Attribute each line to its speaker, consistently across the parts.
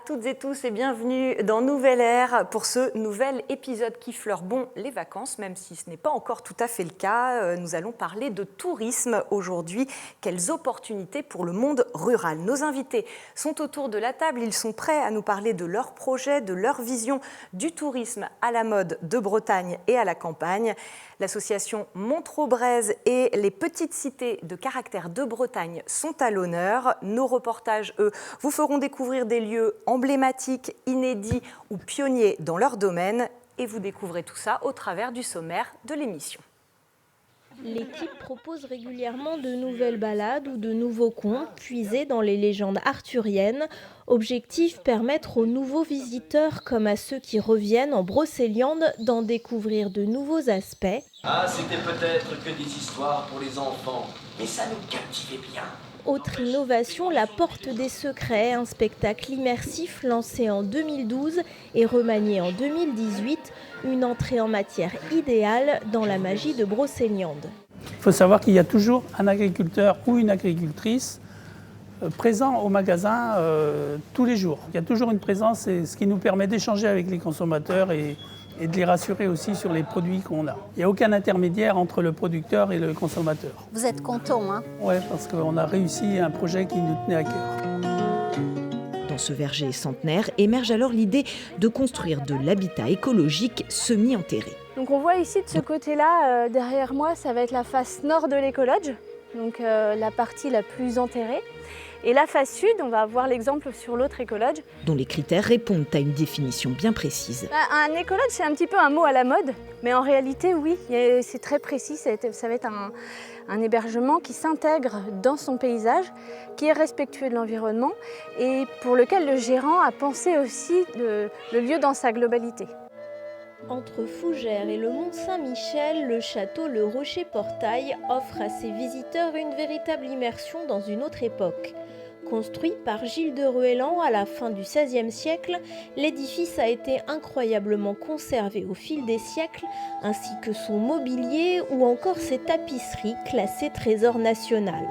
Speaker 1: toutes et tous et bienvenue dans Nouvelle Ère pour ce nouvel épisode qui fleure bon les vacances, même si ce n'est pas encore tout à fait le cas. Nous allons parler de tourisme aujourd'hui. Quelles opportunités pour le monde rural. Nos invités sont autour de la table, ils sont prêts à nous parler de leurs projets, de leur vision du tourisme à la mode de Bretagne et à la campagne. L'association Montreux-Brèze et les petites cités de caractère de Bretagne sont à l'honneur. Nos reportages, eux, vous feront découvrir des lieux emblématiques, inédits ou pionniers dans leur domaine. Et vous découvrez tout ça au travers du sommaire de l'émission.
Speaker 2: L'équipe propose régulièrement de nouvelles balades ou de nouveaux contes puisés dans les légendes arthuriennes. Objectif, permettre aux nouveaux visiteurs comme à ceux qui reviennent en Brocéliande d'en découvrir de nouveaux aspects.
Speaker 3: Ah, c'était peut-être que des histoires pour les enfants, mais ça nous captivait bien.
Speaker 2: Autre innovation, la Porte des Secrets, un spectacle immersif lancé en 2012 et remanié en 2018, une entrée en matière idéale dans la magie de Brocéliande.
Speaker 4: Il faut savoir qu'il y a toujours un agriculteur ou une agricultrice présent au magasin tous les jours. Il y a toujours une présence, et ce qui nous permet d'échanger avec les consommateurs et de les rassurer aussi sur les produits qu'on a. Il n'y a aucun intermédiaire entre le producteur et le consommateur.
Speaker 5: Vous êtes content, hein?
Speaker 4: Oui, parce qu'on a réussi un projet qui nous tenait à cœur.
Speaker 6: Dans ce verger centenaire émerge alors l'idée de construire de l'habitat écologique semi-enterré.
Speaker 7: Donc on voit ici de ce côté-là, derrière moi, ça va être la face nord de l'écologe, donc la partie la plus enterrée. Et la face sud, on va voir l'exemple sur l'autre écologe.
Speaker 6: Dont les critères répondent à une définition bien précise.
Speaker 7: Un écologe, c'est un petit peu un mot à la mode, mais en réalité, oui, c'est très précis. Ça va être un hébergement qui s'intègre dans son paysage, qui est respectueux de l'environnement et pour lequel le gérant a pensé aussi le lieu dans sa globalité.
Speaker 2: Entre Fougères et le Mont-Saint-Michel, le château Le Rocher-Portail offre à ses visiteurs une véritable immersion dans une autre époque. Construit par Gilles de Ruellan à la fin du XVIe siècle, l'édifice a été incroyablement conservé au fil des siècles, ainsi que son mobilier ou encore ses tapisseries classées trésor national.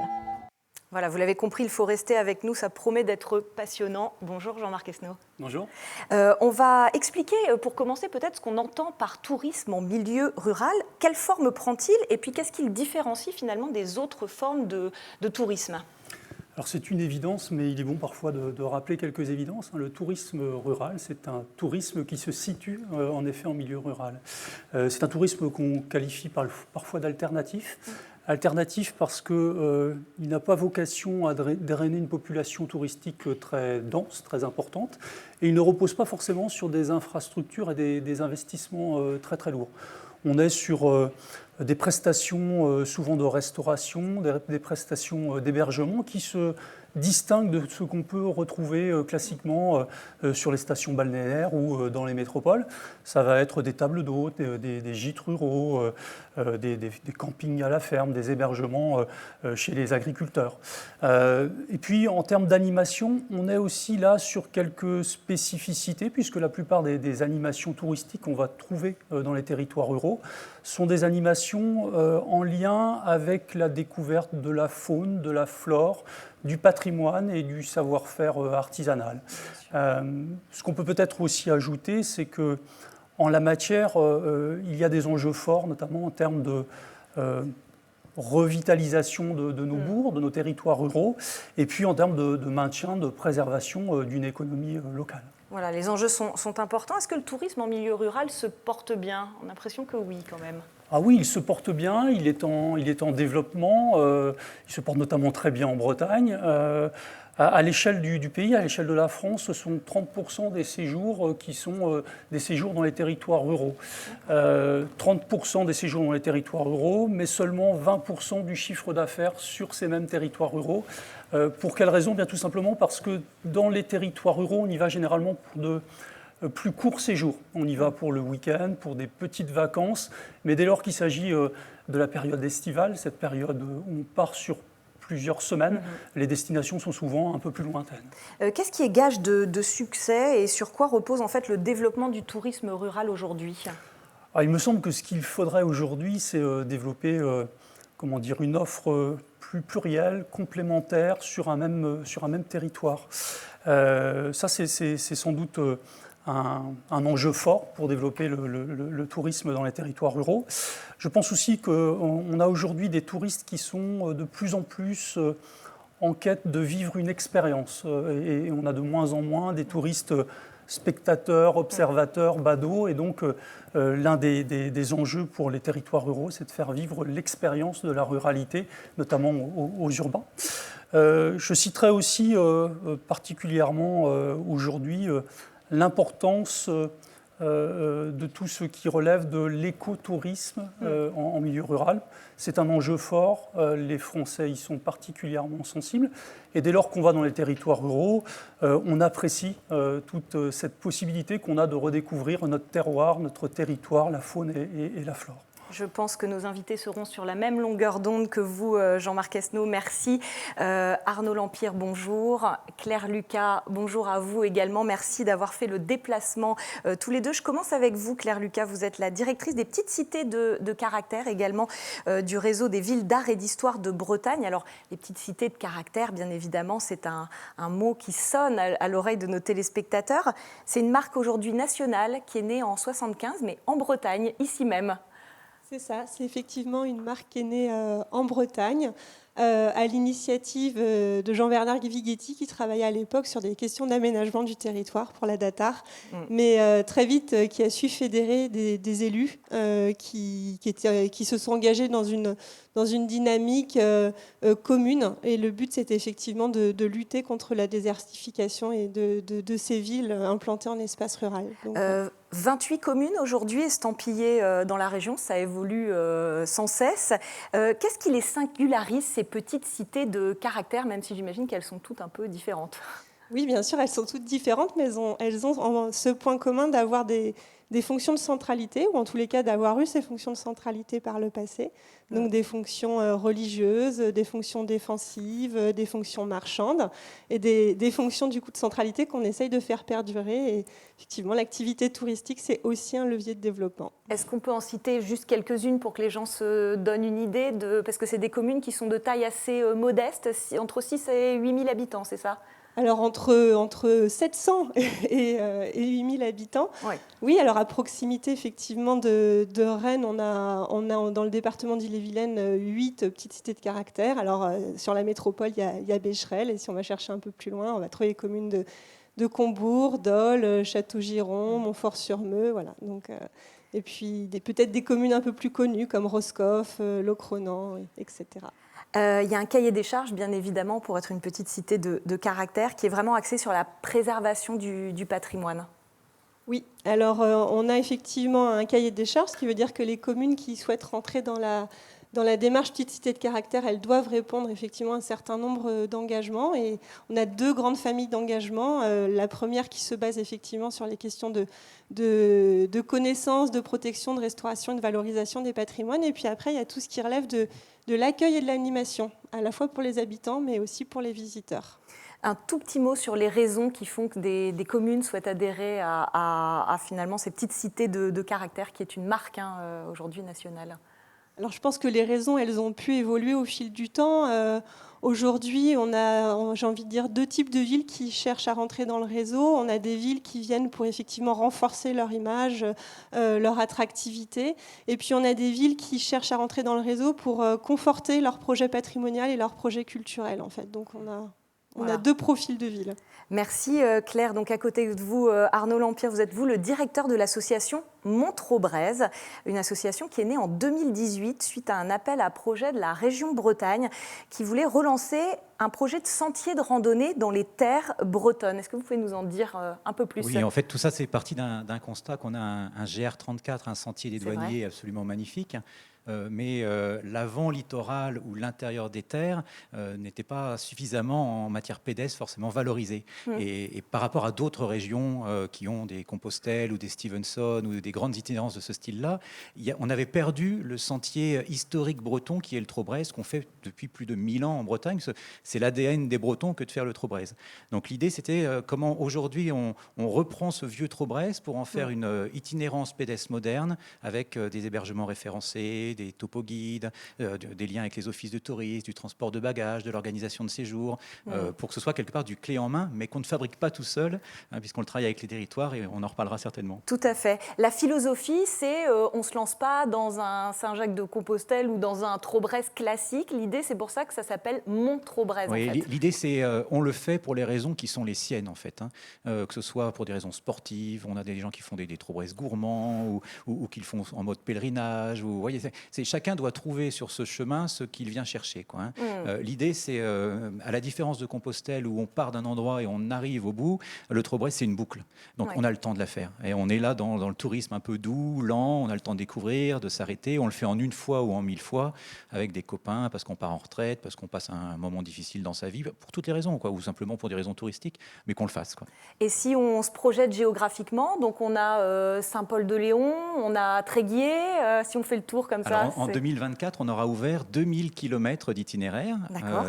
Speaker 1: Voilà, vous l'avez compris, il faut rester avec nous, ça promet d'être passionnant. Bonjour Jean-Marc Esnault.
Speaker 4: Bonjour.
Speaker 1: On va expliquer, pour commencer peut-être, ce qu'on entend par tourisme en milieu rural. Quelle forme prend-il et puis qu'est-ce qu'il différencie finalement des autres formes de tourisme ?
Speaker 8: Alors c'est une évidence, mais il est bon parfois de rappeler quelques évidences. Le tourisme rural, c'est un tourisme qui se situe en effet en milieu rural. C'est un tourisme qu'on qualifie parfois d'alternatif. Alternatif parce qu'il n'a pas vocation à drainer une population touristique très dense, très importante, et il ne repose pas forcément sur des infrastructures et des investissements très très lourds. On est sur des prestations souvent de restauration, des prestations d'hébergement qui se distinguent de ce qu'on peut retrouver classiquement sur les stations balnéaires ou dans les métropoles. Ça va être des tables d'hôtes, des gîtes ruraux, des campings à la ferme, des hébergements chez les agriculteurs. Et puis en termes d'animation, on est aussi là sur quelques spécificités, puisque la plupart des animations touristiques qu'on va trouver dans les territoires ruraux sont des animations en lien avec la découverte de la faune, de la flore, du patrimoine et du savoir-faire artisanal. Ce qu'on peut peut-être aussi ajouter, c'est que en la matière, il y a des enjeux forts, notamment en termes de revitalisation de nos bourgs, de nos territoires ruraux, et puis en termes de maintien, de préservation d'une économie locale.
Speaker 1: Voilà, les enjeux sont importants. Est-ce que le tourisme en milieu rural se porte bien ? On a l'impression que oui, quand même.
Speaker 8: Ah oui, il se porte bien, il est en développement, il se porte notamment très bien en Bretagne. À l'échelle du pays, à l'échelle de la France, ce sont 30% des séjours qui sont des séjours dans les territoires ruraux. 30% des séjours dans les territoires ruraux, mais seulement 20% du chiffre d'affaires sur ces mêmes territoires ruraux. Pour quelle raison ? Bien tout simplement parce que dans les territoires ruraux, on y va généralement pour de plus courts séjours. On y va pour le week-end, pour des petites vacances, mais dès lors qu'il s'agit de la période estivale, cette période où on part sur plusieurs semaines, les destinations sont souvent un peu plus lointaines.
Speaker 1: Qu'est-ce qui est gage de succès et sur quoi repose en fait le développement du tourisme rural aujourd'hui ?
Speaker 8: Il me semble que ce qu'il faudrait aujourd'hui, c'est développer une offre plus plurielle, complémentaire sur un même territoire. Ça, c'est sans doute un enjeu fort pour développer le tourisme dans les territoires ruraux. Je pense aussi qu'on a aujourd'hui des touristes qui sont de plus en plus en quête de vivre une expérience. Et on a de moins en moins des touristes spectateurs, observateurs, badauds. Et donc, l'un des enjeux pour les territoires ruraux, c'est de faire vivre l'expérience de la ruralité, notamment aux urbains. Je citerai aussi particulièrement aujourd'hui l'importance de tout ce qui relève de l'écotourisme en milieu rural. C'est un enjeu fort, les Français y sont particulièrement sensibles. Et dès lors qu'on va dans les territoires ruraux, on apprécie toute cette possibilité qu'on a de redécouvrir notre terroir, notre territoire, la faune et la flore.
Speaker 1: Je pense que nos invités seront sur la même longueur d'onde que vous, Jean-Marc Esnault. Merci. Arnaud Lampire, bonjour. Claire Lucas, bonjour à vous également. Merci d'avoir fait le déplacement tous les deux. Je commence avec vous, Claire Lucas. Vous êtes la directrice des petites cités de caractère, également du réseau des villes d'art et d'histoire de Bretagne. Alors, les petites cités de caractère, bien évidemment, c'est un mot qui sonne à l'oreille de nos téléspectateurs. C'est une marque aujourd'hui nationale qui est née en 1975, mais en Bretagne, ici même.
Speaker 5: C'est ça, c'est effectivement une marque qui est née en Bretagne, à l'initiative de Jean-Bernard Vighetti, qui travaillait à l'époque sur des questions d'aménagement du territoire pour la DATAR, mais très vite qui a su fédérer des élus qui se sont engagés dans une dynamique commune. Et le but, c'était effectivement de lutter contre la désertification et de ces villes implantées en espace rural. Donc,
Speaker 1: 28 communes aujourd'hui estampillées dans la région, ça évolue sans cesse. Qu'est-ce qui les singularise, ces petites cités de caractère, même si j'imagine qu'elles sont toutes un peu différentes?
Speaker 5: Oui, bien sûr, elles sont toutes différentes, mais elles ont ce point commun d'avoir des fonctions de centralité, ou en tous les cas d'avoir eu ces fonctions de centralité par le passé. Donc des fonctions religieuses, des fonctions défensives, des fonctions marchandes, et des fonctions du coup de centralité qu'on essaye de faire perdurer. Et effectivement, l'activité touristique, c'est aussi un levier de développement.
Speaker 1: Est-ce qu'on peut en citer juste quelques-unes pour que les gens se donnent une idée parce que c'est des communes qui sont de taille assez modeste, entre 6 et 8 000 habitants, c'est ça?
Speaker 5: Alors entre 700 et 8000 habitants. Ouais. Oui, alors à proximité effectivement de Rennes, on a dans le département d'Ille-et-Vilaine 8 petites cités de caractère. Alors sur la métropole, il y a Becherel, et si on va chercher un peu plus loin, on va trouver les communes de Combourg, Dole, Château-Giron, Montfort-sur-Meux, voilà. Donc et puis peut-être des communes un peu plus connues comme Roscoff, Locronan, etc.
Speaker 1: Il y a un cahier des charges, bien évidemment, pour être une petite cité de caractère, qui est vraiment axé sur la préservation du patrimoine.
Speaker 5: Oui, alors on a effectivement un cahier des charges, ce qui veut dire que les communes qui souhaitent rentrer dans la démarche petite cité de caractère, elles doivent répondre effectivement à un certain nombre d'engagements. Et on a 2 grandes familles d'engagements. La première qui se base effectivement sur les questions de connaissance, de protection, de restauration et de valorisation des patrimoines. Et puis après, il y a tout ce qui relève de l'accueil et de l'animation, à la fois pour les habitants, mais aussi pour les visiteurs.
Speaker 1: Un tout petit mot sur les raisons qui font que des communes souhaitent adhérer à finalement ces petites cités de caractère, qui est une marque aujourd'hui nationale.
Speaker 5: Alors je pense que les raisons, elles ont pu évoluer au fil du temps. Aujourd'hui, on a, j'ai envie de dire, 2 types de villes qui cherchent à rentrer dans le réseau. On a des villes qui viennent pour effectivement renforcer leur image, leur attractivité. Et puis on a des villes qui cherchent à rentrer dans le réseau pour conforter leur projet patrimonial et leur projet culturel, en fait. Donc on a 2 profils de villes.
Speaker 1: Merci Claire. Donc à côté de vous, Arnaud Lampire, vous êtes le directeur de l'association Montreux-Brèze, une association qui est née en 2018 suite à un appel à projet de la région Bretagne qui voulait relancer un projet de sentier de randonnée dans les terres bretonnes. Est-ce que vous pouvez nous en dire un peu plus?
Speaker 9: Oui, en fait, tout ça, c'est parti d'un constat qu'on a un GR34, un sentier des douaniers absolument magnifique. Mais l'avant littoral ou l'intérieur des terres n'était pas suffisamment en matière pédestre forcément valorisé. Et par rapport à d'autres régions qui ont des Compostelles ou des Stevenson ou des grandes itinérances de ce style-là, on avait perdu le sentier historique breton qui est le Trobreuse, qu'on fait depuis plus de 1000 ans en Bretagne. C'est l'ADN des Bretons que de faire le Trobreuse. Donc l'idée, c'était comment aujourd'hui on reprend ce vieux Trobreuse pour en faire une itinérance pédestre moderne avec des hébergements référencés, créer des topo-guides, des liens avec les offices de tourisme, du transport de bagages, de l'organisation de séjours, pour que ce soit quelque part du clé en main, mais qu'on ne fabrique pas tout seul, puisqu'on le travaille avec les territoires et on en reparlera certainement.
Speaker 1: Tout à fait. La philosophie, c'est on ne se lance pas dans un Saint-Jacques-de-Compostelle ou dans un Trobreuse classique. L'idée, c'est pour ça que ça s'appelle Mont-Trobreuse.
Speaker 9: Oui,
Speaker 1: en fait.
Speaker 9: L'idée, c'est on le fait pour les raisons qui sont les siennes, en fait. Que ce soit pour des raisons sportives, on a des gens qui font des Trobreuses gourmands ou qui le font en mode pèlerinage. Vous voyez, chacun doit trouver sur ce chemin ce qu'il vient chercher, quoi. L'idée, c'est, à la différence de Compostelle, où on part d'un endroit et on arrive au bout, le Trobreuse, c'est une boucle. Donc, on a le temps de la faire. Et on est là dans le tourisme un peu doux, lent, on a le temps de découvrir, de s'arrêter. On le fait en une fois ou en 1000 fois avec des copains, parce qu'on part en retraite, parce qu'on passe un moment difficile dans sa vie, pour toutes les raisons, quoi, ou simplement pour des raisons touristiques, mais qu'on le fasse, quoi.
Speaker 1: Et si on se projette géographiquement, donc on a Saint-Paul-de-Léon, on a Tréguier, si on fait le tour comme
Speaker 9: Alors,
Speaker 1: ça.
Speaker 9: en 2024, on aura ouvert 2000 km d'itinéraire,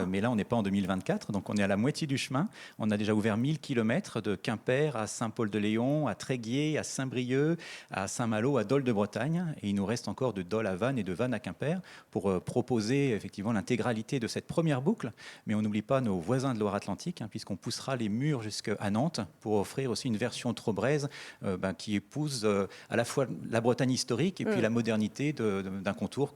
Speaker 9: mais là, on n'est pas en 2024, donc on est à la moitié du chemin. On a déjà ouvert 1000 km de Quimper à Saint-Paul-de-Léon, à Tréguier, à Saint-Brieuc, à Saint-Malo, à Dole de Bretagne, et il nous reste encore de Dole à Vannes et de Vannes à Quimper pour proposer effectivement l'intégralité de cette première boucle, mais on n'oublie pas nos voisins de Loire-Atlantique, puisqu'on poussera les murs jusqu'à Nantes pour offrir aussi une version Trobreuse qui épouse à la fois la Bretagne historique et puis la modernité d'un contour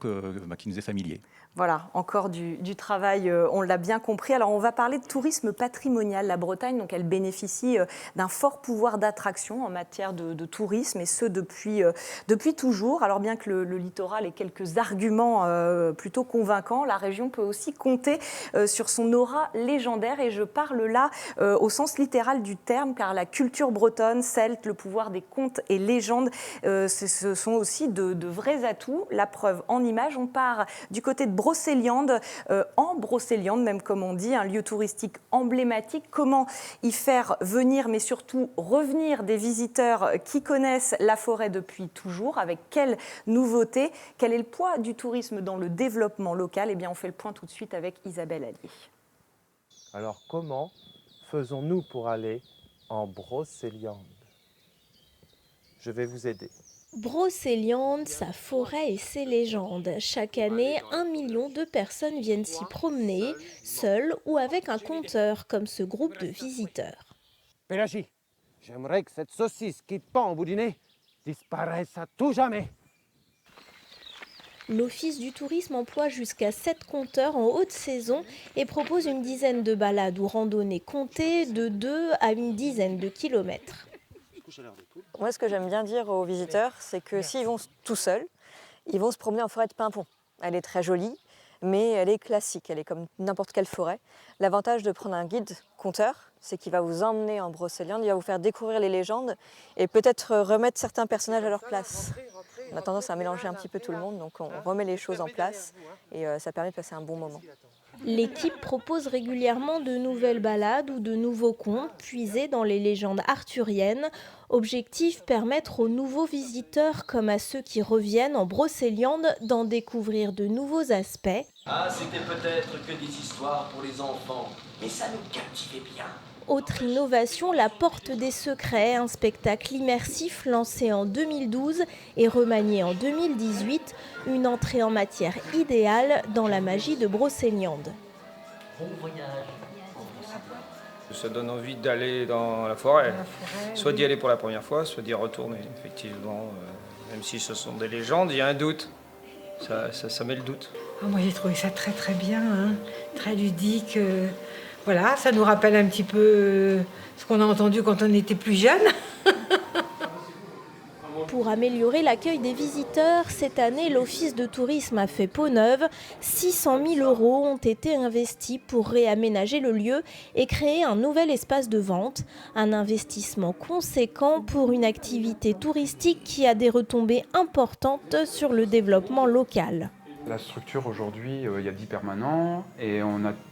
Speaker 9: qui nous est familier.
Speaker 1: Voilà, encore du travail, on l'a bien compris. Alors, on va parler de tourisme patrimonial. La Bretagne, donc, elle bénéficie d'un fort pouvoir d'attraction en matière de tourisme, et ce, depuis toujours. Alors, bien que le littoral ait quelques arguments plutôt convaincants, la région peut aussi compter sur son aura légendaire. Et je parle là au sens littéral du terme, car la culture bretonne, celte, le pouvoir des contes et légendes, ce sont aussi de vrais atouts. La preuve en images, on part du côté de Brocéliande, en Brocéliande, même comme on dit, un lieu touristique emblématique. Comment y faire venir, mais surtout revenir des visiteurs qui connaissent la forêt depuis toujours? Avec quelle nouveauté? Quel est le poids du tourisme dans le développement local? Eh bien, on fait le point tout de suite avec Isabelle Allier.
Speaker 10: Alors, comment faisons-nous pour aller en Brocéliande? Je vais vous aider.
Speaker 2: Brocéliande, sa forêt et ses légendes. Chaque année, 1 million de personnes viennent s'y promener, seules ou avec un conteur, comme ce groupe de visiteurs.
Speaker 10: Pélagie, j'aimerais que cette saucisse qui pend au bout du nez disparaisse à tout jamais.
Speaker 2: L'Office du tourisme emploie jusqu'à 7 compteurs en haute saison et propose une dizaine de balades ou randonnées comptées de 2 à une dizaine de kilomètres.
Speaker 11: Moi, ce que j'aime bien dire aux visiteurs, c'est que s'ils vont tout seuls, ils vont se promener en forêt de Pimpon. Elle est très jolie, mais elle est classique, elle est comme n'importe quelle forêt. L'avantage de prendre un guide conteur, c'est qu'il va vous emmener en Brocéliande, il va vous faire découvrir les légendes et peut-être remettre certains personnages à leur place. On a tendance à mélanger un petit peu tout le monde, donc on remet les choses en place et ça permet de passer un bon moment.
Speaker 2: L'équipe propose régulièrement de nouvelles balades ou de nouveaux contes puisés dans les légendes arthuriennes. Objectif, permettre aux nouveaux visiteurs comme à ceux qui reviennent en Brocéliande d'en découvrir de nouveaux aspects.
Speaker 3: Ah, c'était peut-être que des histoires pour les enfants, mais ça nous captivait bien.
Speaker 2: Autre innovation, la Porte des Secrets, un spectacle immersif lancé en 2012 et remanié en 2018, une entrée en matière idéale dans la magie de Brocéliande.
Speaker 3: Bon voyage.
Speaker 12: Ça donne envie d'aller dans la forêt, soit d'y aller pour la première fois, soit d'y retourner. Effectivement, même si ce sont des légendes, il y a un doute. Ça met le doute.
Speaker 13: Oh, moi j'ai trouvé ça très très bien, très ludique. Voilà, ça nous rappelle un petit peu ce qu'on a entendu quand on était plus jeune.
Speaker 2: Pour améliorer l'accueil des visiteurs, cette année, l'Office de tourisme a fait peau neuve. 600 000 € ont été investis pour réaménager le lieu et créer un nouvel espace de vente. Un investissement conséquent pour une activité touristique qui a des retombées importantes sur le développement local.
Speaker 14: La structure aujourd'hui, il y a 10 permanents et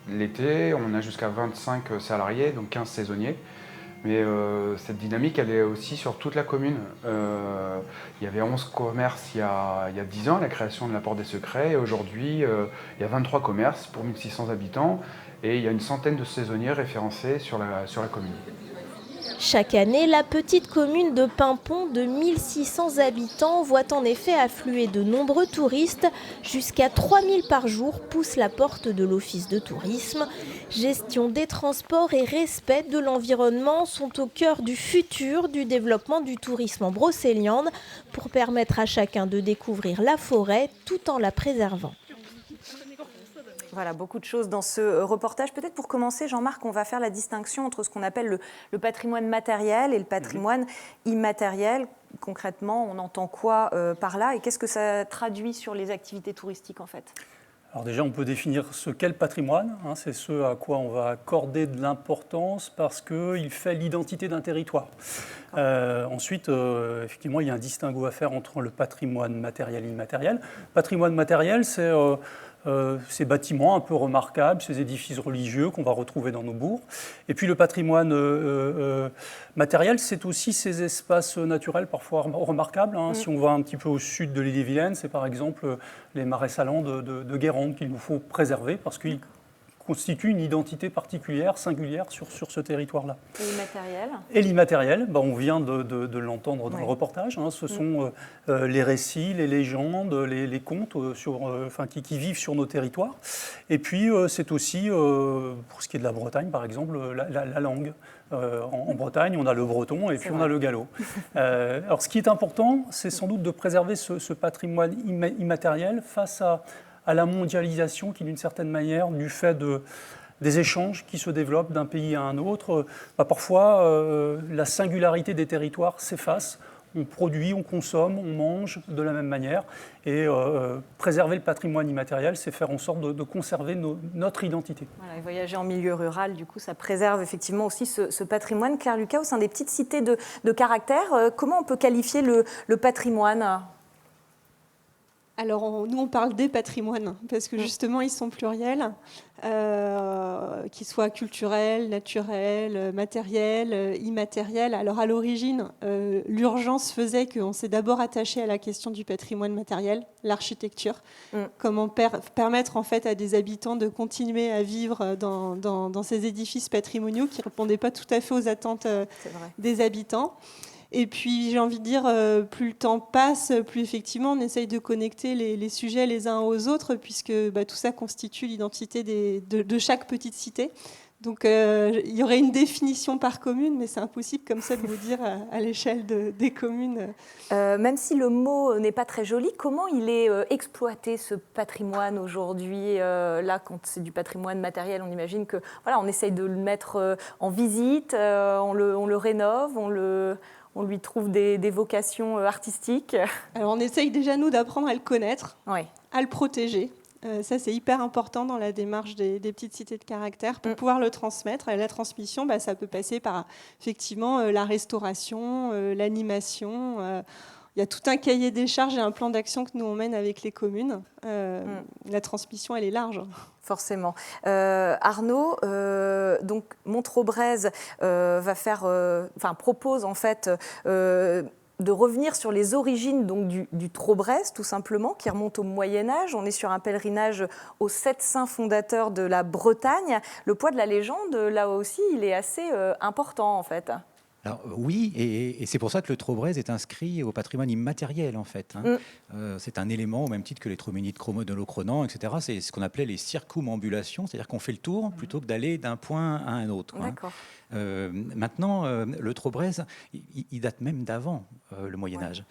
Speaker 14: l'été, on a jusqu'à 25 salariés, donc 15 saisonniers. Mais cette dynamique, elle est aussi sur toute la commune. Il y avait 11 commerces il y a 10 ans, la création de la Porte des Secrets. Et aujourd'hui, il y a 23 commerces pour 1600 habitants et il y a une centaine de saisonniers référencés sur la commune.
Speaker 2: Chaque année, la petite commune de Paimpont de 1600 habitants voit en effet affluer de nombreux touristes. Jusqu'à 3000 par jour poussent la porte de l'office de tourisme. Gestion des transports et respect de l'environnement sont au cœur du futur du développement du tourisme en Brocéliande pour permettre à chacun de découvrir la forêt tout en la préservant.
Speaker 1: Voilà, beaucoup de choses dans ce reportage. Peut-être pour commencer, Jean-Marc, on va faire la distinction entre ce qu'on appelle le patrimoine matériel et le patrimoine immatériel. Concrètement, on entend quoi par là et qu'est-ce que ça traduit sur les activités touristiques en fait ?
Speaker 8: Alors déjà, on peut définir ce qu'est le patrimoine. C'est ce à quoi on va accorder de l'importance parce qu'il fait l'identité d'un territoire. Ensuite, effectivement, il y a un distinguo à faire entre le patrimoine matériel et immatériel. Patrimoine matériel, c'est ces bâtiments un peu remarquables, ces édifices religieux qu'on va retrouver dans nos bourgs. Et puis le patrimoine matériel, c'est aussi ces espaces naturels parfois remarquables. Si on va un petit peu au sud de l'Ille-et-Vilaine, c'est par exemple les marais salants de Guérande qu'il nous faut préserver parce qu'ils constituent une identité particulière, singulière sur ce territoire-là.
Speaker 1: Et l'immatériel ?
Speaker 8: Et l'immatériel, on vient de l'entendre dans le reportage. Ce sont les récits, les légendes, les contes qui vivent sur nos territoires. Et puis, c'est aussi, pour ce qui est de la Bretagne, par exemple, la langue. En Bretagne, on a le breton et puis on a le gallo. Alors, ce qui est important, c'est sans doute de préserver ce patrimoine immatériel face à la mondialisation qui, d'une certaine manière, du fait des échanges qui se développent d'un pays à un autre, parfois la singularité des territoires s'efface. On produit, on consomme, on mange de la même manière. Et préserver le patrimoine immatériel, c'est faire en sorte de conserver notre identité.
Speaker 1: Voilà, et voyager en milieu rural, du coup, ça préserve effectivement aussi ce patrimoine. Claire Lucas, au sein des petites cités de caractère, comment on peut qualifier le patrimoine ?
Speaker 5: Alors, nous, on parle des patrimoines, parce que justement, ils sont pluriels, qu'ils soient culturels, naturels, matériels, immatériels. Alors, à l'origine, l'urgence faisait qu'on s'est d'abord attaché à la question du patrimoine matériel, l'architecture. Comment permettre, en fait, à des habitants de continuer à vivre dans ces édifices patrimoniaux qui ne répondaient pas tout à fait aux attentes des habitants. Et puis, j'ai envie de dire, plus le temps passe, plus effectivement, on essaye de connecter les sujets les uns aux autres, puisque tout ça constitue l'identité de chaque petite cité. Donc, il y aurait une définition par commune, mais c'est impossible comme ça de vous dire à l'échelle des communes.
Speaker 1: Même si le mot n'est pas très joli, comment il est exploité, ce patrimoine aujourd'hui ? Là, quand c'est du patrimoine matériel, on imagine que voilà, on essaye de le mettre en visite, on le rénove, on lui trouve des vocations artistiques.
Speaker 5: Alors, on essaye déjà, nous, d'apprendre à le connaître, à le protéger. Ça, c'est hyper important dans la démarche des petites cités de caractère pour pouvoir le transmettre. Et la transmission, ça peut passer par, effectivement, la restauration, l'animation. Il y a tout un cahier des charges et un plan d'action que nous, on mène avec les communes. La transmission, elle est large.
Speaker 1: Forcément. Arnaud, donc Montrobreuse propose en fait de revenir sur les origines donc, du Trobrez, tout simplement, qui remonte au Moyen-Âge. On est sur un pèlerinage aux 7 saints fondateurs de la Bretagne. Le poids de la légende, là aussi, il est assez important, en fait.
Speaker 9: Alors, oui, et c'est pour ça que le Trobrez est inscrit au patrimoine immatériel, en fait. C'est un élément, au même titre que les troménides chromodolocronants, etc. C'est ce qu'on appelait les circumambulations, c'est-à-dire qu'on fait le tour plutôt que d'aller d'un point à un autre.
Speaker 1: D'accord.
Speaker 9: Maintenant, le Trobrez, il date même d'avant le Moyen-Âge.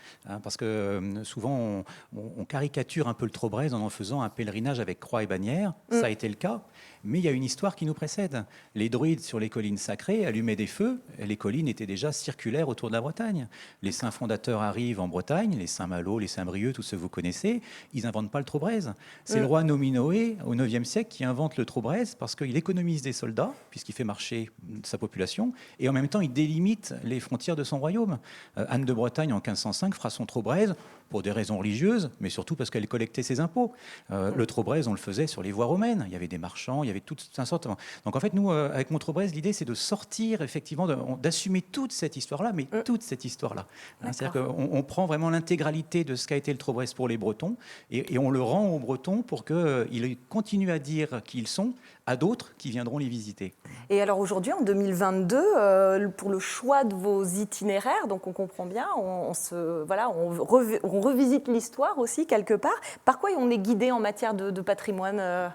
Speaker 9: Parce que souvent, on caricature un peu le Trobrez en faisant un pèlerinage avec croix et bannière. Ça a été le cas. Mais il y a une histoire qui nous précède. Les druides sur les collines sacrées allumaient des feux. Et les collines étaient déjà circulaires autour de la Bretagne. Les saints fondateurs arrivent en Bretagne, les Saint-Malo, les Saint-Brieuc, tous ceux que vous connaissez. Ils n'inventent pas le Trobrez. C'est le roi Nominoé, au IXe siècle, qui invente le Trobrez parce qu'il économise des soldats, puisqu'il fait marcher sa population, et en même temps, il délimite les frontières de son royaume. Anne de Bretagne, en 1505, fera son Trobrez pour des raisons religieuses, mais surtout parce qu'elle collectait ses impôts. Le Trobrez, on le faisait sur les voies romaines. Il y avait des marchands, il y avait toutes sortes. Donc en fait, nous, avec mon Trobrez, l'idée, c'est de sortir, effectivement, d'assumer toute cette histoire-là, mais toute cette histoire-là. C'est-à-dire qu'on prend vraiment l'intégralité de ce qu'a été le Trobrez pour les Bretons, et on le rend aux Bretons pour qu'ils continuent à dire qui ils sont, à d'autres qui viendront les visiter.
Speaker 1: Et alors aujourd'hui, en 2022, pour le choix de vos itinéraires, donc on comprend bien, on revisite l'histoire aussi quelque part. Par quoi on est guidé en matière de patrimoine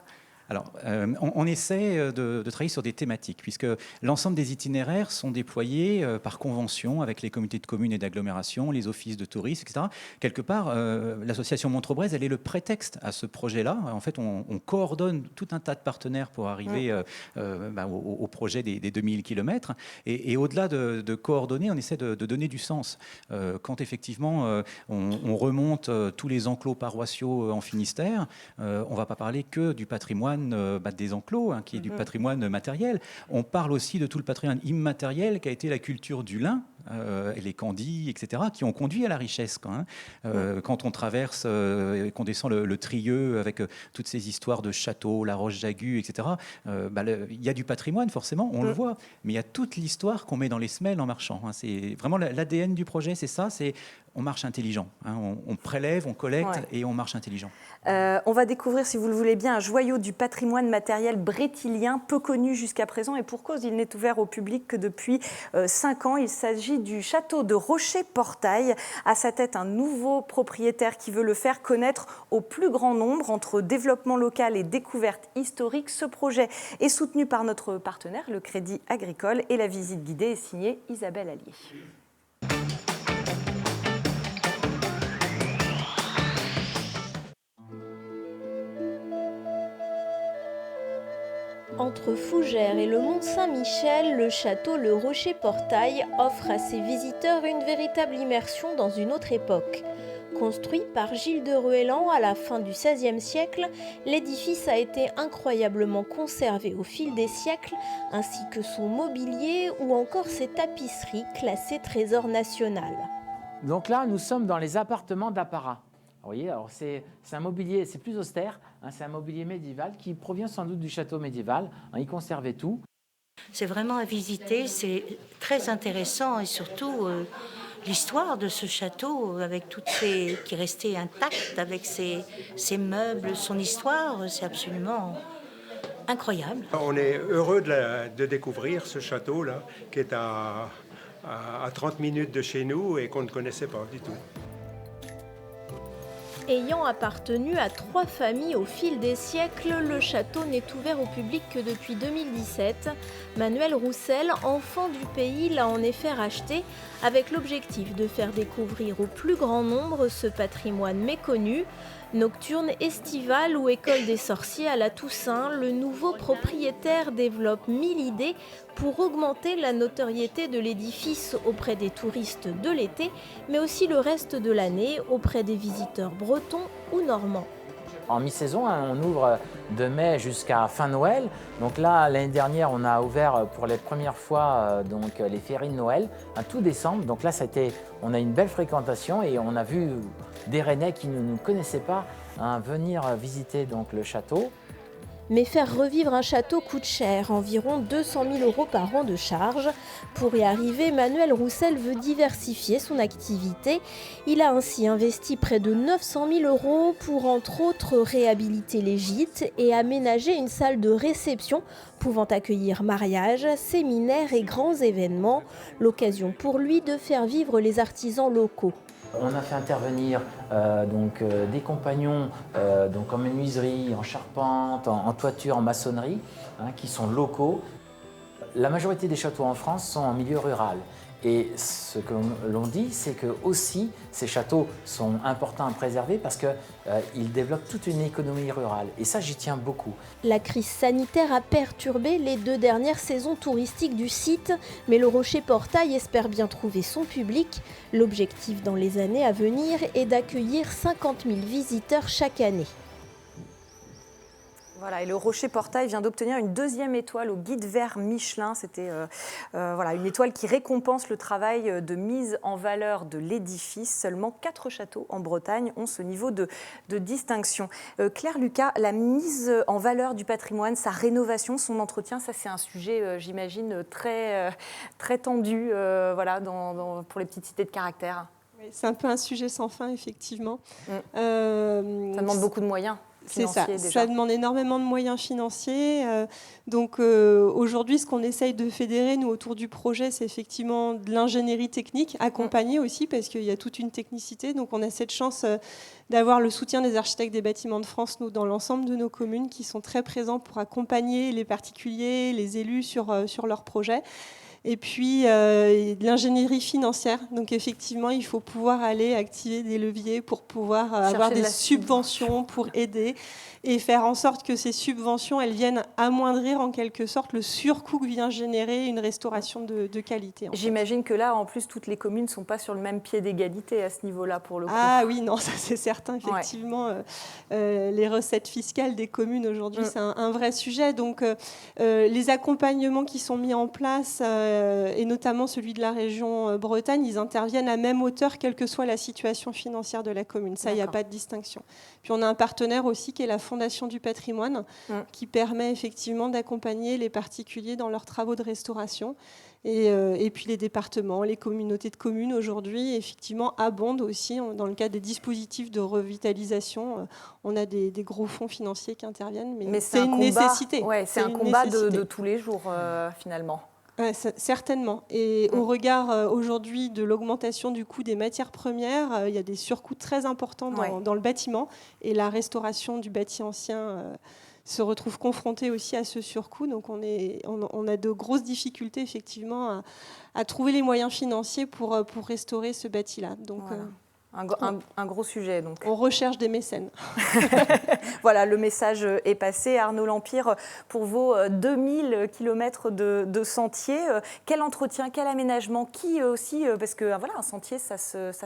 Speaker 9: Alors, on essaie de travailler sur des thématiques, puisque l'ensemble des itinéraires sont déployés par convention avec les comités de communes et d'agglomération, les offices de tourisme, etc. Quelque part, l'association Montreux-Brèze, elle est le prétexte à ce projet-là. En fait, on coordonne tout un tas de partenaires pour arriver au projet des 2000 km. Et au-delà de coordonner, on essaie de donner du sens. Quand effectivement, on remonte tous les enclos paroissiaux en Finistère, on ne va pas parler que du patrimoine des enclos, qui est du patrimoine matériel. On parle aussi de tout le patrimoine immatériel qui a été la culture du lin, et les candis, etc., qui ont conduit à la richesse. Quand on traverse, qu'on descend le Trieux avec toutes ces histoires de châteaux, la Roche-Jagu, etc., il y a du patrimoine, forcément, on le voit, mais il y a toute l'histoire qu'on met dans les semelles en marchant. C'est vraiment l'ADN du projet, c'est ça, c'est on marche intelligent. On prélève, on collecte et on marche intelligent.
Speaker 1: On va découvrir, si vous le voulez bien, un joyau du patrimoine matériel brétilien, peu connu jusqu'à présent, et pour cause, il n'est ouvert au public que depuis 5 ans. Il s'agit du château de Rocher-Portail. À sa tête, un nouveau propriétaire qui veut le faire connaître au plus grand nombre. Entre développement local et découverte historique, ce projet est soutenu par notre partenaire, le Crédit Agricole, et la visite guidée est signée Isabelle Allier.
Speaker 2: Entre Fougères et le Mont-Saint-Michel, le château Le Rocher-Portail offre à ses visiteurs une véritable immersion dans une autre époque. Construit par Gilles de Ruellan à la fin du XVIe siècle, l'édifice a été incroyablement conservé au fil des siècles, ainsi que son mobilier ou encore ses tapisseries classées trésor national.
Speaker 15: Donc là, nous sommes dans les appartements d'Apparat. Vous voyez, alors c'est un mobilier, c'est plus austère, c'est un mobilier médiéval qui provient sans doute du château médiéval. Il conservait tout.
Speaker 16: C'est vraiment à visiter, c'est très intéressant et surtout l'histoire de ce château avec toutes ces qui est resté intact avec ses meubles, son histoire, c'est absolument incroyable.
Speaker 17: On est heureux de découvrir ce château-là qui est à 30 minutes de chez nous et qu'on ne connaissait pas du tout.
Speaker 2: Ayant appartenu à 3 familles au fil des siècles, le château n'est ouvert au public que depuis 2017. Manuel Roussel, enfant du pays, l'a en effet racheté avec l'objectif de faire découvrir au plus grand nombre ce patrimoine méconnu. Nocturne estivale ou école des sorciers à la Toussaint, le nouveau propriétaire développe 1000 idées pour augmenter la notoriété de l'édifice auprès des touristes de l'été, mais aussi le reste de l'année auprès des visiteurs bretons ou normands.
Speaker 15: En mi-saison, on ouvre de mai jusqu'à fin Noël. Donc là, l'année dernière, on a ouvert pour les premières fois les féeries de Noël, tout décembre. Donc là, on a une belle fréquentation et on a vu des Rennais qui ne nous connaissaient pas venir visiter donc, le château.
Speaker 2: Mais faire revivre un château coûte cher, environ 200 000 € par an de charges. Pour y arriver, Manuel Roussel veut diversifier son activité. Il a ainsi investi près de 900 000 € pour, entre autres, réhabiliter les gîtes et aménager une salle de réception pouvant accueillir mariages, séminaires et grands événements. L'occasion pour lui de faire vivre les artisans locaux.
Speaker 15: On a fait intervenir des compagnons en menuiserie, en charpente, en toiture, en maçonnerie, qui sont locaux. La majorité des châteaux en France sont en milieu rural. Et ce que l'on dit, c'est que aussi ces châteaux sont importants à préserver parce qu'ils développent toute une économie rurale. Et ça, j'y tiens beaucoup.
Speaker 2: La crise sanitaire a perturbé les 2 dernières saisons touristiques du site, mais le Rocher-Portail espère bien trouver son public. L'objectif dans les années à venir est d'accueillir 50 000 visiteurs chaque année.
Speaker 1: Voilà, et le Rocher-Portail vient d'obtenir une 2e étoile au guide vert Michelin. C'était une étoile qui récompense le travail de mise en valeur de l'édifice. Seulement 4 châteaux en Bretagne ont ce niveau de distinction. Claire Lucas, la mise en valeur du patrimoine, sa rénovation, son entretien, ça c'est un sujet, j'imagine, très tendu pour les petites cités de caractère.
Speaker 5: Oui, c'est un peu un sujet sans fin, effectivement.
Speaker 1: Ça demande beaucoup de moyens. financiers déjà.
Speaker 5: Ça demande énormément de moyens financiers. Donc aujourd'hui, ce qu'on essaye de fédérer, nous, autour du projet, c'est effectivement de l'ingénierie technique, accompagnée aussi, parce qu'il y a toute une technicité. Donc on a cette chance d'avoir le soutien des architectes des bâtiments de France, nous, dans l'ensemble de nos communes, qui sont très présents pour accompagner les particuliers, les élus sur leurs projets. Et puis de l'ingénierie financière. Donc effectivement, il faut pouvoir aller activer des leviers pour pouvoir avoir des subventions pour aider et faire en sorte que ces subventions, elles viennent amoindrir en quelque sorte le surcoût que vient générer une restauration de qualité.
Speaker 1: J'imagine que là, en plus, toutes les communes ne sont pas sur le même pied d'égalité à ce niveau-là, pour le coup.
Speaker 5: Ah oui, non, ça c'est certain, effectivement. Les recettes fiscales des communes aujourd'hui, c'est un vrai sujet. Donc les accompagnements qui sont mis en place, et notamment celui de la région Bretagne, ils interviennent à même hauteur, quelle que soit la situation financière de la commune. Ça, il n'y a pas de distinction. Puis on a un partenaire aussi qui est la Fondation du patrimoine, qui permet effectivement d'accompagner les particuliers dans leurs travaux de restauration. Et puis les départements, les communautés de communes aujourd'hui, effectivement, abondent aussi. Dans le cadre des dispositifs de revitalisation, on a des gros fonds financiers qui interviennent. Mais c'est une nécessité.
Speaker 1: Ouais, c'est un combat de tous les jours, finalement.
Speaker 5: Certainement. Et au regard aujourd'hui de l'augmentation du coût des matières premières, il y a des surcoûts très importants dans le bâtiment. Et la restauration du bâti ancien se retrouve confrontée aussi à ce surcoût. Donc on a de grosses difficultés effectivement à trouver les moyens financiers pour restaurer ce bâti-là. Donc,
Speaker 1: un gros sujet. Donc.
Speaker 5: On recherche des mécènes.
Speaker 1: Voilà, le message est passé. Arnaud Lampire, pour vos 2000 km de sentiers, quel entretien, quel aménagement, qui aussi, parce que voilà, un sentier, ça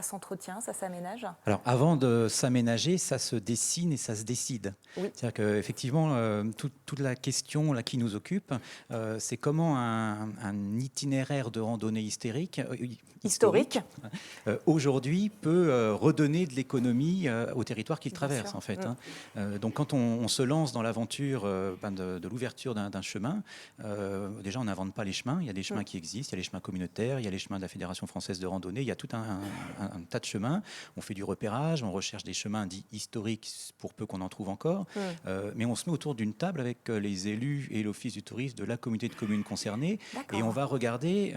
Speaker 1: s'entretient, ça s'aménage.
Speaker 9: Alors, avant de s'aménager, ça se dessine et ça se décide. Oui. C'est-à-dire qu'effectivement, toute la question là, qui nous occupe, c'est comment un itinéraire de randonnée historique aujourd'hui peut redonner de l'économie au territoire qu'il traverse, en fait. Donc, quand on se lance dans l'aventure de l'ouverture d'un chemin, déjà, on n'invente pas les chemins. Il y a des chemins qui existent, il y a les chemins communautaires, il y a les chemins de la Fédération française de randonnée, il y a tout un tas de chemins. On fait du repérage, on recherche des chemins dits historiques, pour peu qu'on en trouve encore, mais on se met autour d'une table avec les élus et l'Office du tourisme de la communauté de communes concernées, et on va regarder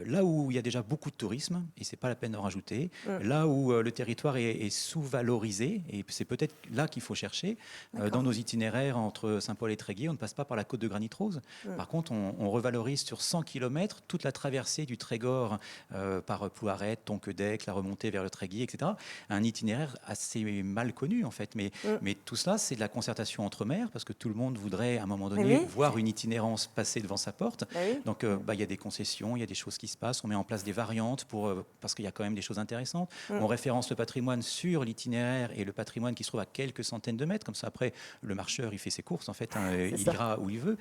Speaker 9: là où il y a déjà beaucoup de tourisme, et c'est pas la peine d'en rajouter, là où le territoire est sous-valorisé, et c'est peut-être là qu'il faut chercher. Dans nos itinéraires entre Saint-Paul et Tréguier, on ne passe pas par la côte de Granit Rose. Par contre, on revalorise sur 100 km toute la traversée du Trégor par Plouarette, Tonquedec, la remontée vers le Tréguier, etc. Un itinéraire assez mal connu, en fait. Mais tout cela, c'est de la concertation entre maires, parce que tout le monde voudrait, à un moment donné, voir une itinérance passer devant sa porte. Donc, il y a des concessions, il y a des choses qui se passent. On met en place des variantes parce qu'il y a quand même des choses intéressantes. On référence le patrimoine sur l'itinéraire et le patrimoine qui se trouve à quelques centaines de mètres. Comme ça, après, le marcheur, il fait ses courses, en fait. Il ira où il veut.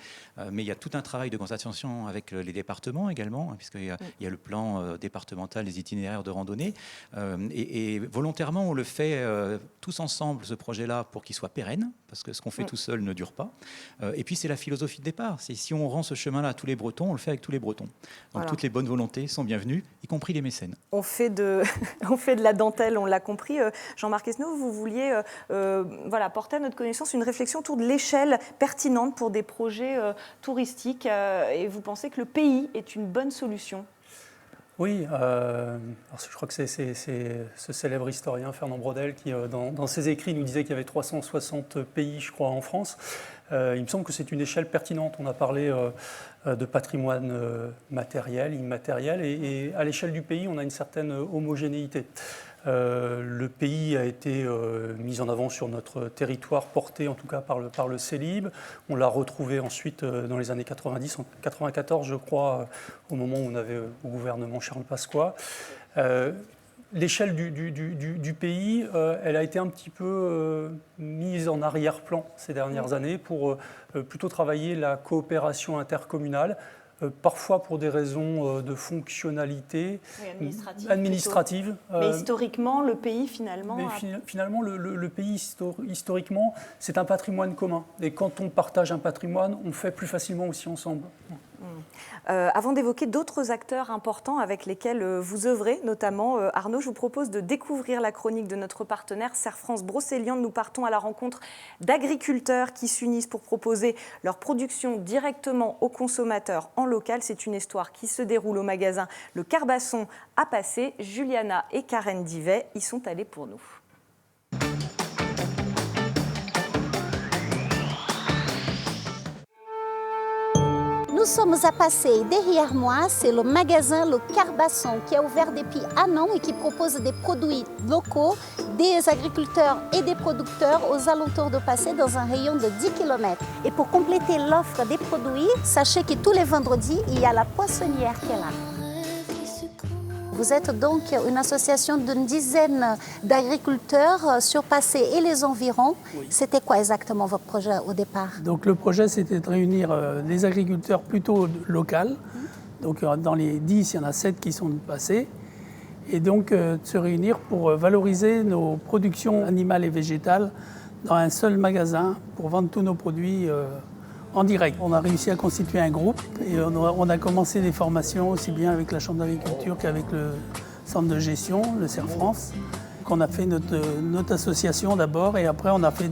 Speaker 9: Mais il y a tout un travail de concertation avec les départements également, puisqu'il y a le plan départemental des itinéraires de randonnée. Et volontairement, on le fait tous ensemble, ce projet-là, pour qu'il soit pérenne, parce que ce qu'on fait tout seul ne dure pas. Et puis, c'est la philosophie de départ. C'est si on rend ce chemin-là à tous les Bretons, on le fait avec tous les Bretons. Donc, toutes les bonnes volontés sont bienvenues, y compris les mécènes.
Speaker 1: On fait de la dentelle, on l'a compris. Jean-Marc Esnault, vous vouliez porter à notre connaissance une réflexion autour de l'échelle pertinente pour des projets touristiques. Et vous pensez que le pays est une bonne solution ?
Speaker 8: Oui, je crois que c'est ce célèbre historien Fernand Braudel qui, dans ses écrits, nous disait qu'il y avait 360 pays, je crois, en France. Il me semble que c'est une échelle pertinente. On a parlé de patrimoine matériel, immatériel, et à l'échelle du pays, on a une certaine homogénéité. Le pays a été mis en avant sur notre territoire, porté en tout cas par le CELIB. On l'a retrouvé ensuite dans les années 90, en 94 je crois, au moment où on avait au gouvernement Charles Pasqua. L'échelle du pays, elle a été un petit peu mise en arrière-plan ces dernières années pour plutôt travailler la coopération intercommunale. Parfois pour des raisons de fonctionnalité administrative.
Speaker 1: Mais historiquement, le pays, finalement...
Speaker 8: Finalement, le pays, historiquement, c'est un patrimoine commun. Et quand on partage un patrimoine, on fait plus facilement aussi ensemble.
Speaker 1: Avant d'évoquer d'autres acteurs importants avec lesquels vous œuvrez, notamment Arnaud, je vous propose de découvrir la chronique de notre partenaire Serre France Brocéliande. Nous partons à la rencontre d'agriculteurs qui s'unissent pour proposer leur production directement aux consommateurs en local. C'est une histoire qui se déroule au magasin Le Carbasson à Passé. Juliana et Karen Divet y sont allées pour nous.
Speaker 18: Nous sommes à Passé. Derrière moi, c'est le magasin Le Carbasson qui est ouvert depuis un an et qui propose des produits locaux, des agriculteurs et des producteurs aux alentours de Passé dans un rayon de 10 km. Et pour compléter l'offre des produits, sachez que tous les vendredis, il y a la poissonnière qui est là. Vous êtes donc une association d'une dizaine d'agriculteurs sur Passé et les environs. Oui. C'était quoi exactement votre projet au départ?
Speaker 4: Donc le projet, c'était de réunir des agriculteurs plutôt locaux. Donc dans les 10, il y en a 7 qui sont de Passé. Et donc de se réunir pour valoriser nos productions animales et végétales dans un seul magasin pour vendre tous nos produits en direct. On a réussi à constituer un groupe et on a commencé des formations aussi bien avec la Chambre d'agriculture qu'avec le centre de gestion, le Serre France. On a fait notre association d'abord et après on a fait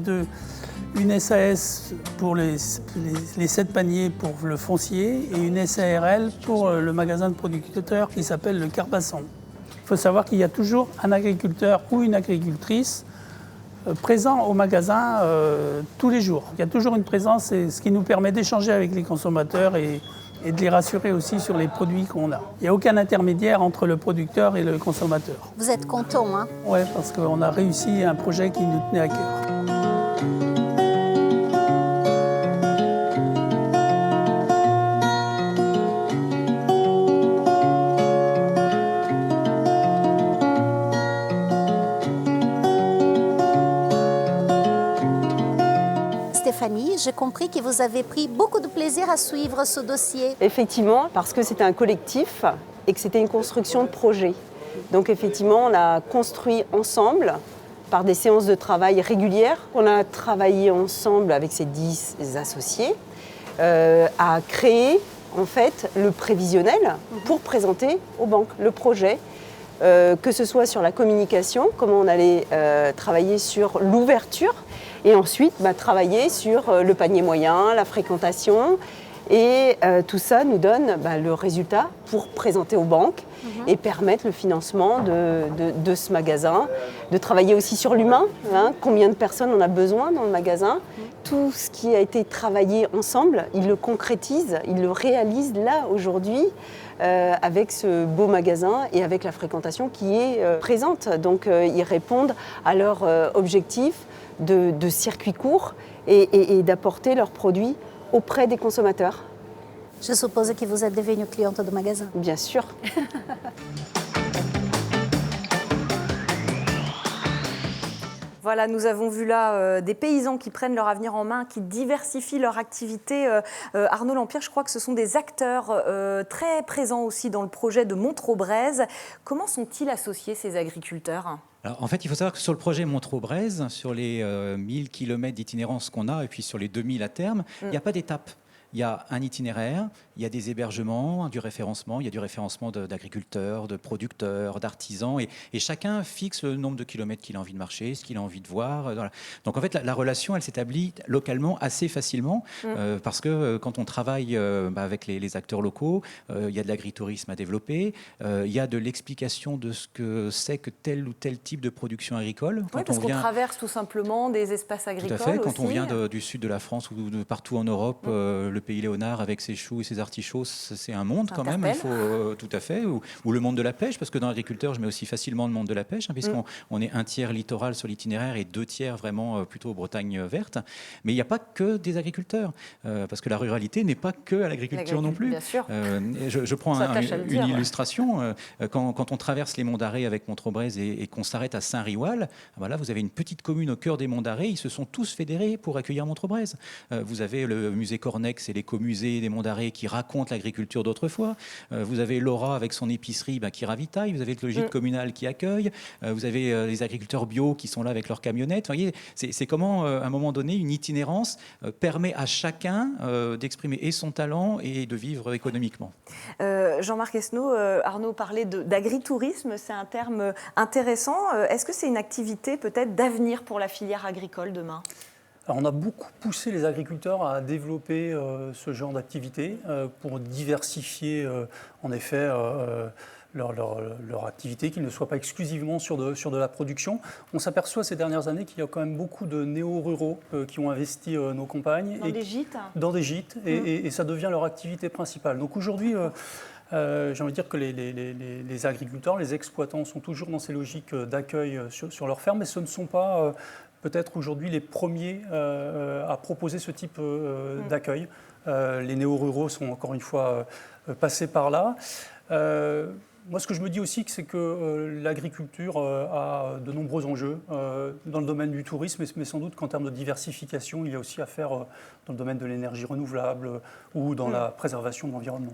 Speaker 4: une SAS pour les 7 paniers pour le foncier et une SARL pour le magasin de producteurs qui s'appelle Le Carbasson. Il faut savoir qu'il y a toujours un agriculteur ou une agricultrice présent au magasin tous les jours. Il y a toujours une présence, et ce qui nous permet d'échanger avec les consommateurs et de les rassurer aussi sur les produits qu'on a. Il n'y a aucun intermédiaire entre le producteur et le consommateur.
Speaker 18: Vous êtes content, hein?
Speaker 4: Oui, parce qu'on a réussi un projet qui nous tenait à cœur.
Speaker 18: Stéphanie, j'ai compris que vous avez pris beaucoup de plaisir à suivre ce dossier.
Speaker 19: Effectivement, parce que c'était un collectif et que c'était une construction de projet. Donc effectivement, on a construit ensemble par des séances de travail régulières. On a travaillé ensemble avec ces 10 associés à créer en fait le prévisionnel pour présenter aux banques le projet. Que ce soit sur la communication, comment on allait travailler sur l'ouverture, et ensuite travailler sur le panier moyen, la fréquentation, et tout ça nous donne le résultat pour présenter aux banques et permettre le financement de ce magasin, de travailler aussi sur l'humain, combien de personnes on a besoin dans le magasin. Tout ce qui a été travaillé ensemble, ils le concrétisent, ils le réalisent là aujourd'hui, avec ce beau magasin et avec la fréquentation qui est présente. Donc ils répondent à leur objectif de circuit court et d'apporter leurs produits auprès des consommateurs.
Speaker 18: Je suppose que vous êtes devenue cliente du magasin.
Speaker 19: Bien sûr.
Speaker 1: Voilà, nous avons vu là des paysans qui prennent leur avenir en main, qui diversifient leur activité. Arnaud Lampire, je crois que ce sont des acteurs très présents aussi dans le projet de Montreux-Brèze. Comment sont-ils associés, ces agriculteurs ?
Speaker 9: Alors, en fait, il faut savoir que sur le projet Montreux-Brèze, sur les 1000 km d'itinérance qu'on a, et puis sur les 2000 à terme, il n'y a pas d'étape. Il y a un itinéraire, il y a des hébergements, du référencement, il y a du référencement d'agriculteurs, de producteurs, d'artisans, et chacun fixe le nombre de kilomètres qu'il a envie de marcher, ce qu'il a envie de voir. Voilà. Donc en fait, la relation, elle s'établit localement assez facilement, parce que quand on travaille avec les acteurs locaux, il y a de l'agritourisme à développer, il y a de l'explication de ce que c'est que tel ou tel type de production agricole.
Speaker 1: Oui, parce qu'on traverse tout simplement des espaces agricoles.
Speaker 9: Tout à fait, quand
Speaker 1: aussi.
Speaker 9: on vient du sud de la France ou de partout en Europe, le pays Léonard avec ses choux et ses artichauts, c'est un monde quand même, il faut, tout à fait, ou le monde de la pêche, parce que dans l'agriculteur, je mets aussi facilement le monde de la pêche, puisqu'on est un tiers littoral sur l'itinéraire et 2 tiers vraiment plutôt Bretagne verte. Mais il n'y a pas que des agriculteurs, parce que la ruralité n'est pas que à l'agriculture non plus.
Speaker 1: Bien sûr.
Speaker 9: Je prends une illustration. Quand on traverse les monts d'Arrée avec Montreux-Brèze et qu'on s'arrête à Saint-Riwal, voilà, vous avez une petite commune au cœur des monts d'Arrée, ils se sont tous fédérés pour accueillir Montreux-Brèze. Vous avez le musée Cornex c'est l'écomusée des Monts d'Arrée qui raconte l'agriculture d'autrefois. Vous avez Laura avec son épicerie qui ravitaille. Vous avez le gîte communal qui accueille. Vous avez les agriculteurs bio qui sont là avec leurs camionnettes. Vous voyez, c'est comment, à un moment donné, une itinérance permet à chacun d'exprimer et son talent et de vivre économiquement.
Speaker 1: Jean-Marc Esnault, Arnaud parlait d'agritourisme, c'est un terme intéressant. Est-ce que c'est une activité peut-être d'avenir pour la filière agricole demain ?
Speaker 8: Alors, on a beaucoup poussé les agriculteurs à développer ce genre d'activité pour diversifier en effet leur activité, qu'ils ne soient pas exclusivement sur de la production. On s'aperçoit ces dernières années qu'il y a quand même beaucoup de néo-ruraux qui ont investi nos campagnes.
Speaker 1: Dans des gîtes ?
Speaker 8: Dans des gîtes, et ça devient leur activité principale. Donc aujourd'hui, j'ai envie de dire que les agriculteurs, les exploitants sont toujours dans ces logiques d'accueil sur leur ferme, mais ce ne sont pas peut-être aujourd'hui les premiers à proposer ce type d'accueil. Les néo-ruraux sont encore une fois passés par là. Moi, ce que je me dis aussi, c'est que l'agriculture a de nombreux enjeux dans le domaine du tourisme, mais sans doute qu'en termes de diversification, il y a aussi à faire dans le domaine de l'énergie renouvelable ou dans la préservation de l'environnement.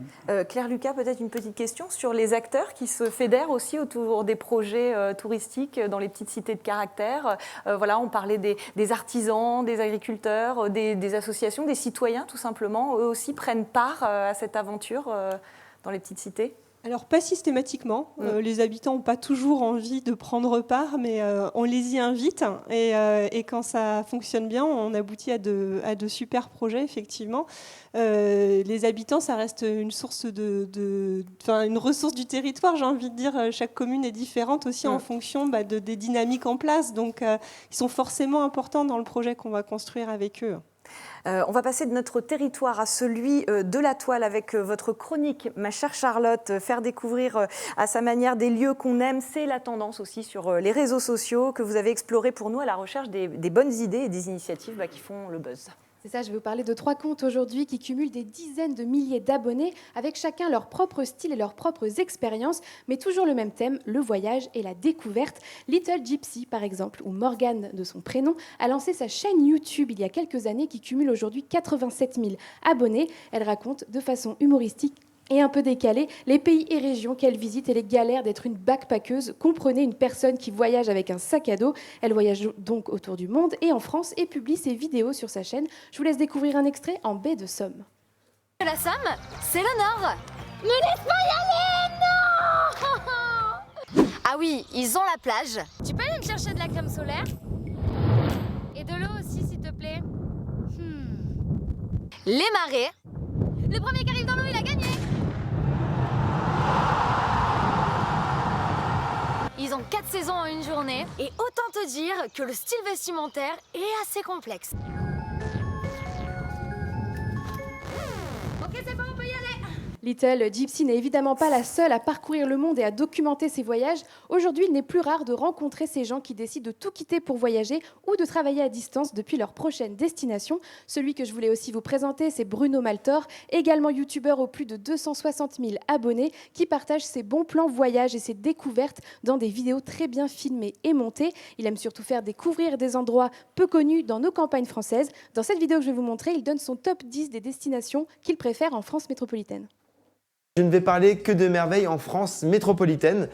Speaker 1: Claire Lucas, peut-être une petite question sur les acteurs qui se fédèrent aussi autour des projets touristiques dans les petites cités de caractère. Voilà, on parlait des artisans, des agriculteurs, des associations, des citoyens tout simplement. Eux aussi prennent part à cette aventure dans les petites cités.
Speaker 5: Alors, pas systématiquement. Les habitants n'ont pas toujours envie de prendre part, mais on les y invite. Et quand ça fonctionne bien, on aboutit à de super projets, effectivement. Les habitants, ça reste une source une ressource du territoire, j'ai envie de dire. Chaque commune est différente aussi en fonction des dynamiques en place. Donc, ils sont forcément importants dans le projet qu'on va construire avec eux.
Speaker 1: On va passer de notre territoire à celui de la toile avec votre chronique, ma chère Charlotte. Faire découvrir à sa manière des lieux qu'on aime, c'est la tendance aussi sur les réseaux sociaux que vous avez exploré pour nous à la recherche des bonnes idées et des initiatives qui font le buzz.
Speaker 20: C'est ça, je vais vous parler de 3 comptes aujourd'hui qui cumulent des dizaines de milliers d'abonnés avec chacun leur propre style et leurs propres expériences, mais toujours le même thème, le voyage et la découverte. Little Gypsy, par exemple, ou Morgane de son prénom, a lancé sa chaîne YouTube il y a quelques années qui cumule aujourd'hui 87 000 abonnés. Elle raconte de façon humoristique et un peu décalée les pays et régions qu'elle visite et les galères d'être une backpackeuse. Comprenez une personne qui voyage avec un sac à dos. Elle voyage donc autour du monde et en France et publie ses vidéos sur sa chaîne. Je vous laisse découvrir un extrait en baie de Somme.
Speaker 21: La Somme, c'est le Nord. Me laisse pas y aller, non. Ah oui, ils ont la plage. Tu peux aller me chercher de la crème solaire? Et de l'eau aussi, s'il te plaît. Les marées. Le premier qui arrive dans l'eau, il a gagné. Ils ont 4 saisons en une journée et autant te dire que le style vestimentaire est assez complexe. Ok, c'est bon, on peut y aller.
Speaker 20: Little Gypsy n'est évidemment pas la seule à parcourir le monde et à documenter ses voyages. Aujourd'hui, il n'est plus rare de rencontrer ces gens qui décident de tout quitter pour voyager ou de travailler à distance depuis leur prochaine destination. Celui que je voulais aussi vous présenter, c'est Bruno Maltor, également youtubeur aux plus de 260 000 abonnés, qui partage ses bons plans voyage et ses découvertes dans des vidéos très bien filmées et montées. Il aime surtout faire découvrir des endroits peu connus dans nos campagnes françaises. Dans cette vidéo que je vais vous montrer, il donne son top 10 des destinations qu'il préfère en France métropolitaine.
Speaker 22: Je ne vais parler que de merveilles en France métropolitaine.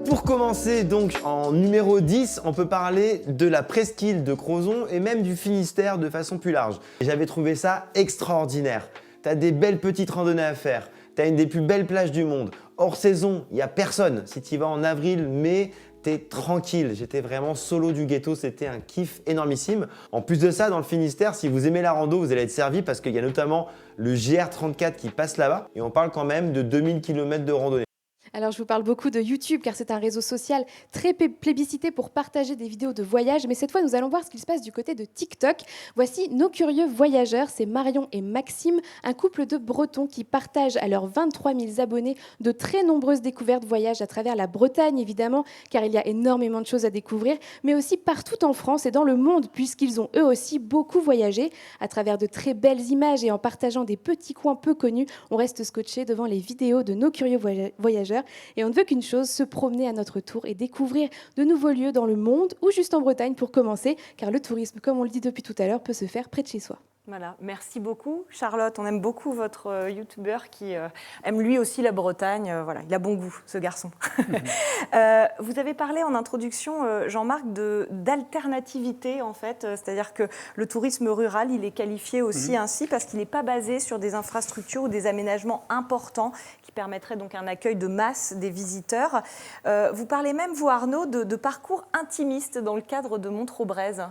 Speaker 22: Pour commencer donc en numéro 10, on peut parler de la presqu'île de Crozon et même du Finistère de façon plus large. J'avais trouvé ça extraordinaire. T'as des belles petites randonnées à faire, t'as une des plus belles plages du monde. Hors saison, il n'y a personne. Si tu y vas en avril, mai, t'es tranquille. J'étais vraiment solo du ghetto, c'était un kiff énormissime. En plus de ça, dans le Finistère, si vous aimez la rando, vous allez être servi parce qu'il y a notamment le GR34 qui passe là-bas et on parle quand même de 2000 km de randonnée.
Speaker 20: Alors je vous parle beaucoup de YouTube car c'est un réseau social très plébiscité pour partager des vidéos de voyage, mais cette fois nous allons voir ce qu'il se passe du côté de TikTok. Voici nos curieux voyageurs, c'est Marion et Maxime, un couple de Bretons qui partagent à leurs 23 000 abonnés de très nombreuses découvertes voyages à travers la Bretagne évidemment, car il y a énormément de choses à découvrir, mais aussi partout en France et dans le monde puisqu'ils ont eux aussi beaucoup voyagé. À travers de très belles images et en partageant des petits coins peu connus, on reste scotché devant les vidéos de nos curieux voyageurs. Et on ne veut qu'une chose, se promener à notre tour et découvrir de nouveaux lieux dans le monde ou juste en Bretagne pour commencer, car le tourisme, comme on le dit depuis tout à l'heure, peut se faire près de chez soi.
Speaker 1: Voilà, merci beaucoup Charlotte. On aime beaucoup votre youtubeur qui aime lui aussi la Bretagne. Voilà, il a bon goût, ce garçon. Vous avez parlé en introduction, Jean-Marc, d'alternativité en fait. C'est-à-dire que le tourisme rural, il est qualifié aussi ainsi parce qu'il n'est pas basé sur des infrastructures ou des aménagements importants qui permettraient donc un accueil de masse des visiteurs. Vous parlez même, vous Arnaud, de parcours intimistes dans le cadre de Montreux-Brèze.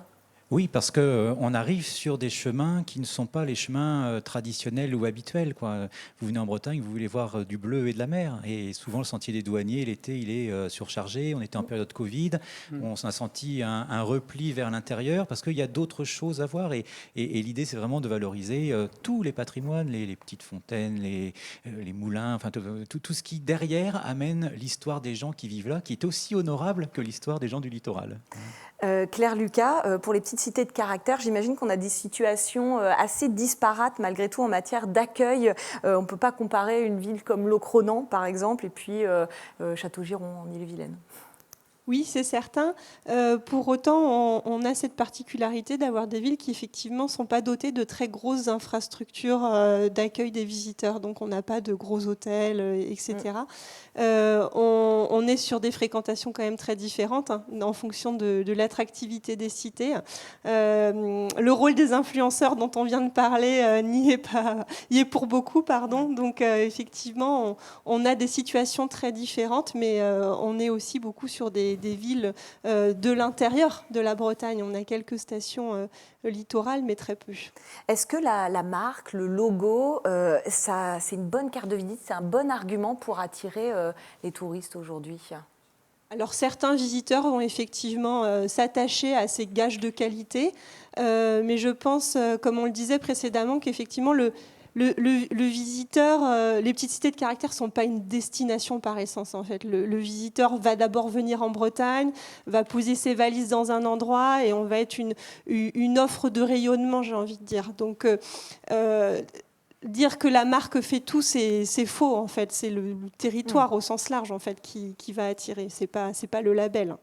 Speaker 9: Oui, parce qu'on arrive sur des chemins qui ne sont pas les chemins traditionnels ou habituels, quoi. Vous venez en Bretagne, vous voulez voir du bleu et de la mer. Et souvent, le sentier des douaniers, l'été, il est surchargé. On était en période Covid. On a senti un repli vers l'intérieur parce qu'il y a d'autres choses à voir. Et l'idée, c'est vraiment de valoriser tous les patrimoines, les petites fontaines, les moulins, enfin, tout ce qui, derrière, amène l'histoire des gens qui vivent là, qui est aussi honorable que l'histoire des gens du littoral.
Speaker 1: Claire Lucas, pour les petites cités de caractère, j'imagine qu'on a des situations assez disparates malgré tout en matière d'accueil. On ne peut pas comparer une ville comme Locronan, par exemple, et puis Château-Giron en Ille-et-Vilaine.
Speaker 5: Oui, c'est certain. Pour autant, on a cette particularité d'avoir des villes qui, effectivement, ne sont pas dotées de très grosses infrastructures d'accueil des visiteurs. Donc, on n'a pas de gros hôtels, etc. On est sur des fréquentations quand même très différentes en fonction de l'attractivité des cités. Le rôle des influenceurs dont on vient de parler n'y est pour beaucoup, pardon. Donc, effectivement, on a des situations très différentes, mais on est aussi beaucoup sur des villes de l'intérieur de la Bretagne. On a quelques stations littorales, mais très peu.
Speaker 1: Est-ce que la marque, le logo, c'est une bonne carte de visite, c'est un bon argument pour attirer les touristes aujourd'hui ?
Speaker 5: Alors certains visiteurs vont effectivement s'attacher à ces gages de qualité, mais je pense, comme on le disait précédemment, qu'effectivement le visiteur, les petites cités de caractère ne sont pas une destination par essence en fait. Le visiteur va d'abord venir en Bretagne, va poser ses valises dans un endroit et on va être une offre de rayonnement, j'ai envie de dire. Donc dire que la marque fait tout, c'est faux en fait. C'est le territoire au sens large en fait qui va attirer. C'est pas le label.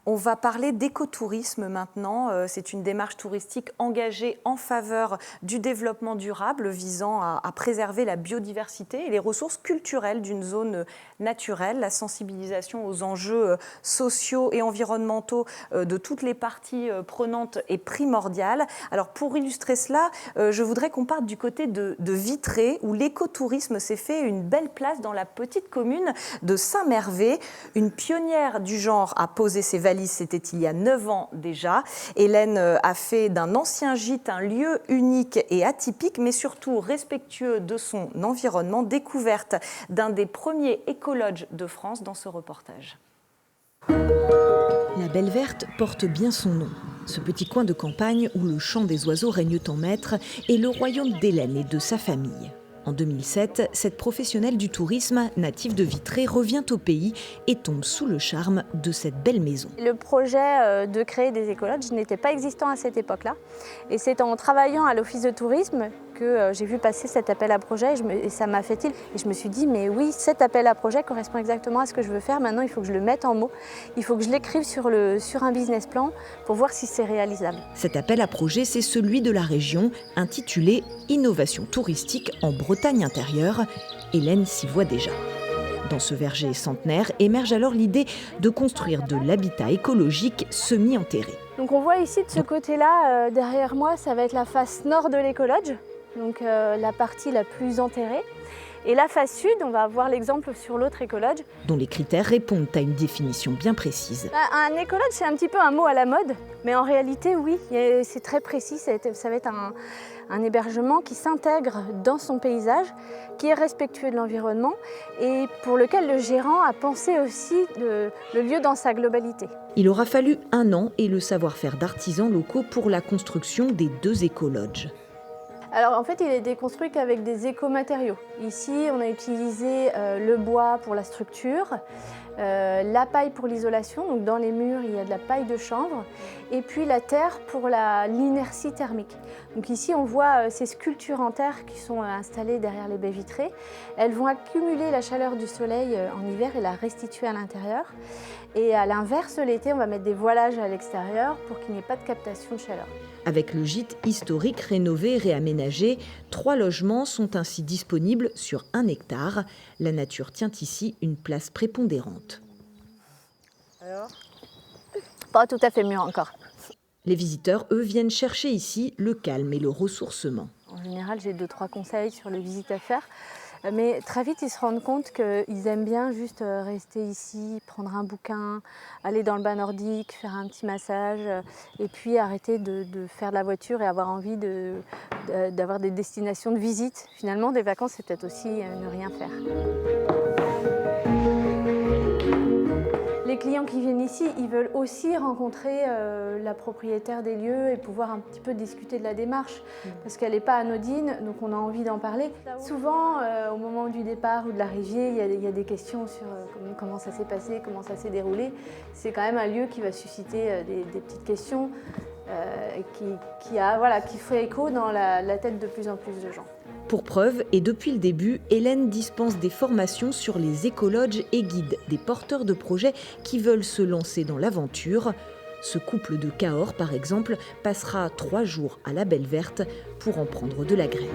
Speaker 1: On va parler d'écotourisme maintenant. C'est une démarche touristique engagée en faveur du développement durable visant à préserver la biodiversité et les ressources culturelles d'une zone naturelle. La sensibilisation aux enjeux sociaux et environnementaux de toutes les parties prenantes est primordiale. Alors pour illustrer cela, je voudrais qu'on parte du côté de Vitré où l'écotourisme s'est fait une belle place dans la petite commune de Saint-Mervé. Une pionnière du genre a posé ses valises, c'était il y a 9 ans déjà. Hélène a fait d'un ancien gîte un lieu unique et atypique, mais surtout respectueux de son environnement, découverte d'un des premiers écologes de France dans ce reportage.
Speaker 6: La Belle Verte porte bien son nom. Ce petit coin de campagne où le chant des oiseaux règne en maître est le royaume d'Hélène et de sa famille. En 2007, cette professionnelle du tourisme, native de Vitré, revient au pays et tombe sous le charme de cette belle maison.
Speaker 7: Le projet de créer des écologes n'était pas existant à cette époque-là. Et c'est en travaillant à l'office de tourisme que j'ai vu passer cet appel à projet et ça m'a fait tilt. Et je me suis dit, mais oui, cet appel à projet correspond exactement à ce que je veux faire. Maintenant, il faut que je le mette en mots. Il faut que je l'écrive sur un business plan pour voir si c'est réalisable.
Speaker 6: Cet appel à projet, c'est celui de la région, intitulé « Innovation touristique en Bretagne intérieure ». Hélène s'y voit déjà. Dans ce verger centenaire émerge alors l'idée de construire de l'habitat écologique semi-enterré.
Speaker 7: Donc on voit ici de ce côté-là, derrière moi, ça va être la face nord de l'écolodge. Donc la partie la plus enterrée. Et la face sud, on va voir l'exemple sur l'autre écolodge.
Speaker 6: Dont les critères répondent à une définition bien précise.
Speaker 7: Un écolodge, c'est un petit peu un mot à la mode, mais en réalité, oui, c'est très précis. Ça va être un hébergement qui s'intègre dans son paysage, qui est respectueux de l'environnement et pour lequel le gérant a pensé aussi le lieu dans sa globalité.
Speaker 6: Il aura fallu 1 an et le savoir-faire d'artisans locaux pour la construction des 2 écolodges.
Speaker 7: Alors en fait, il a été construit qu'avec des écomatériaux. Ici, on a utilisé le bois pour la structure, la paille pour l'isolation, donc dans les murs, il y a de la paille de chanvre, et puis la terre pour l'inertie thermique. Donc ici, on voit ces sculptures en terre qui sont installées derrière les baies vitrées. Elles vont accumuler la chaleur du soleil en hiver et la restituer à l'intérieur. Et à l'inverse, l'été, on va mettre des voilages à l'extérieur pour qu'il n'y ait pas de captation de chaleur.
Speaker 6: Avec le gîte historique rénové et réaménagé, 3 logements sont ainsi disponibles sur 1 hectare. La nature tient ici une place prépondérante.
Speaker 7: Alors, pas tout à fait mûr encore.
Speaker 6: Les visiteurs, eux, viennent chercher ici le calme et le ressourcement.
Speaker 7: En général, j'ai 2-3 conseils sur les visites à faire. Mais très vite, ils se rendent compte qu'ils aiment bien juste rester ici, prendre un bouquin, aller dans le bain nordique, faire un petit massage, et puis arrêter de faire de la voiture et avoir envie d'avoir des destinations de visite. Finalement, des vacances, c'est peut-être aussi ne rien faire. Les clients qui viennent ici, ils veulent aussi rencontrer la propriétaire des lieux et pouvoir un petit peu discuter de la démarche parce qu'elle n'est pas anodine, donc on a envie d'en parler. Souvent, au moment du départ ou de l'arrivée, il y a des questions sur comment ça s'est passé, comment ça s'est déroulé. C'est quand même un lieu qui va susciter des petites questions qui fait écho dans la tête de plus en plus de gens.
Speaker 6: Pour preuve, et depuis le début, Hélène dispense des formations sur les écologes et guide des porteurs de projets qui veulent se lancer dans l'aventure. Ce couple de Cahors, par exemple, passera 3 jours à la Belle Verte pour en prendre de la graine.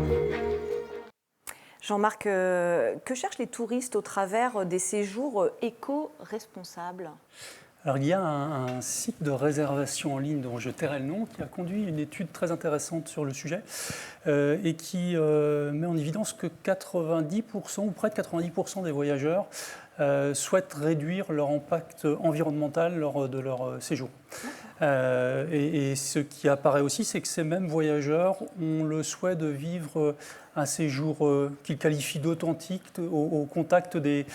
Speaker 1: Jean-Marc, que cherchent les touristes au travers des séjours éco-responsables ?
Speaker 8: Alors, il y a un site de réservation en ligne dont je tairai le nom qui a conduit une étude très intéressante sur le sujet et qui met en évidence que 90% ou près de 90% des voyageurs souhaitent réduire leur impact environnemental lors de leur séjour. Et ce qui apparaît aussi, c'est que ces mêmes voyageurs ont le souhait de vivre un séjour qu'ils qualifient d'authentique au contact des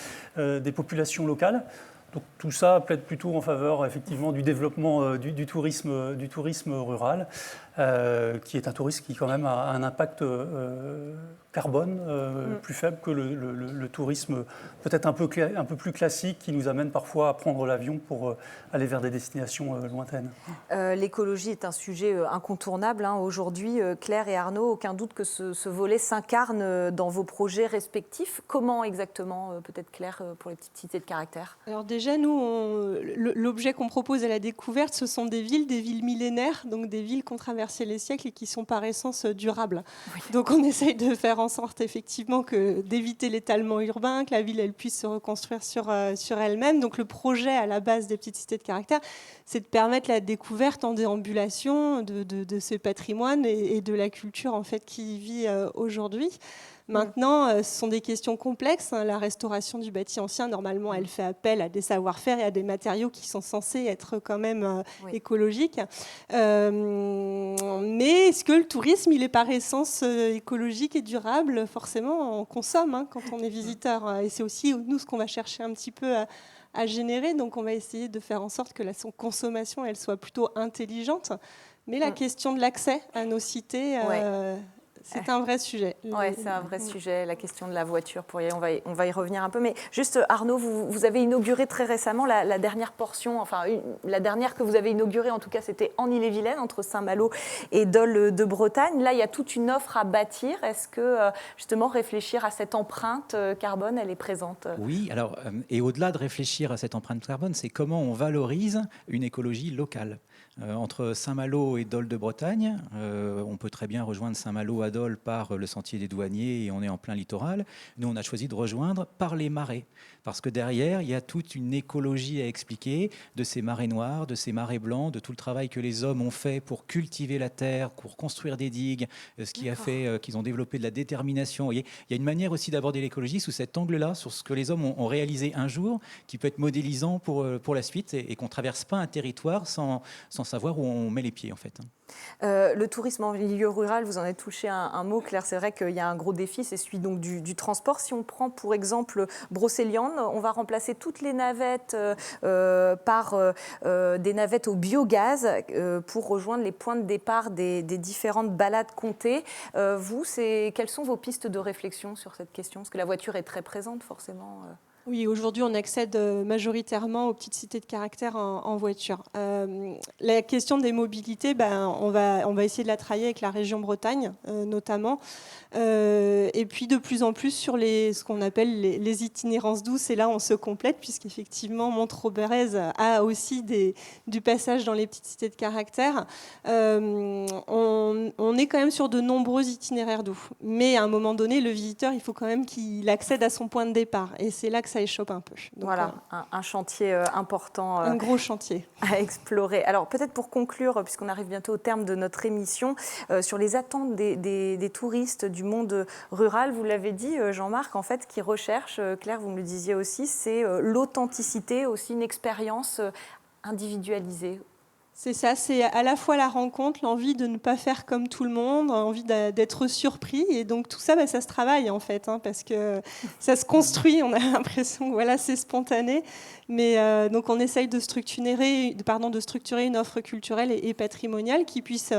Speaker 8: populations locales. Donc, tout ça plaide plutôt en faveur effectivement du développement du tourisme rural, qui est un tourisme qui quand même a un impact carbone plus faible que le tourisme peut-être un peu plus classique qui nous amène parfois à prendre l'avion pour aller vers des destinations lointaines.
Speaker 1: L'écologie est un sujet incontournable aujourd'hui. Claire et Arnaud, aucun doute que ce volet s'incarne dans vos projets respectifs. Comment exactement, peut-être Claire, pour les petites cités de caractère ?
Speaker 5: Alors déjà, nous, l'objet qu'on propose à la découverte, ce sont des villes millénaires, donc des villes qui ont traversé les siècles et qui sont par essence durables. Oui. Donc on essaye de faire en sorte effectivement d'éviter l'étalement urbain, que la ville elle puisse se reconstruire sur elle-même. Donc le projet à la base des petites cités de caractère, c'est de permettre la découverte en déambulation de ce patrimoine et de la culture en fait qui y vit aujourd'hui. Maintenant, ce sont des questions complexes. La restauration du bâti ancien, normalement, elle fait appel à des savoir-faire et à des matériaux qui sont censés être quand même écologiques. Mais est-ce que le tourisme, il est par essence écologique et durable ? Forcément, on consomme quand on est visiteur. Et c'est aussi, nous, ce qu'on va chercher un petit peu à générer. Donc, on va essayer de faire en sorte que son consommation, elle soit plutôt intelligente. Mais la question de l'accès à nos cités... c'est un vrai sujet.
Speaker 1: Oui, c'est un vrai sujet, la question de la voiture. On va y revenir un peu. Mais juste, Arnaud, vous avez inauguré très récemment la dernière portion, la dernière que vous avez inaugurée, en tout cas, c'était en Ille-et-Vilaine, entre Saint-Malo et Dol de Bretagne. Là, il y a toute une offre à bâtir. Est-ce que, justement, réfléchir à cette empreinte carbone, elle est présente ?
Speaker 9: Oui, alors, et au-delà de réfléchir à cette empreinte carbone, c'est comment on valorise une écologie locale. Entre Saint-Malo et Dol de Bretagne, on peut très bien rejoindre Saint-Malo à Dol par le sentier des douaniers et on est en plein littoral. Nous, on a choisi de rejoindre par les marais. Parce que derrière, il y a toute une écologie à expliquer de ces marais noirs, de ces marais blancs, de tout le travail que les hommes ont fait pour cultiver la terre, pour construire des digues, ce qui a fait qu'ils ont développé de la détermination. Vous voyez, il y a une manière aussi d'aborder l'écologie sous cet angle-là, sur ce que les hommes ont réalisé un jour, qui peut être modélisant pour la suite et qu'on ne traverse pas un territoire sans savoir où on met les pieds en fait.
Speaker 1: Le tourisme en milieu rural, vous en avez touché un mot, Claire. C'est vrai qu'il y a un gros défi, c'est celui donc du transport. Si on prend pour exemple Brocéliande, on va remplacer toutes les navettes par des navettes au biogaz pour rejoindre les points de départ des différentes balades comptées. Quelles sont vos pistes de réflexion sur cette question? Parce que la voiture est très présente forcément.
Speaker 5: Oui, aujourd'hui, on accède majoritairement aux petites cités de caractère en voiture. La question des mobilités, on va essayer de la travailler avec la région Bretagne, notamment. Et puis, de plus en plus, sur ce qu'on appelle les itinérances douces. Et là, on se complète, puisqu'effectivement, Monte-Roberez a aussi du passage dans les petites cités de caractère. On est quand même sur de nombreux itinéraires doux. Mais à un moment donné, le visiteur, il faut quand même qu'il accède à son point de départ. Et c'est là que ça échoppe un peu. Donc,
Speaker 1: voilà, un chantier important.
Speaker 5: Un gros chantier.
Speaker 1: À explorer. Alors peut-être pour conclure, puisqu'on arrive bientôt au terme de notre émission, sur les attentes des touristes du monde rural, vous l'avez dit Jean-Marc, en fait, ce qu'ils recherchent, Claire, vous me le disiez aussi, c'est l'authenticité, aussi une expérience individualisée.
Speaker 5: C'est ça, c'est à la fois la rencontre, l'envie de ne pas faire comme tout le monde, l'envie d'être surpris. Et donc tout ça, ça se travaille en fait, parce que ça se construit, on a l'impression que c'est spontané. Mais donc on essaye de structurer une offre culturelle et patrimoniale qui puisse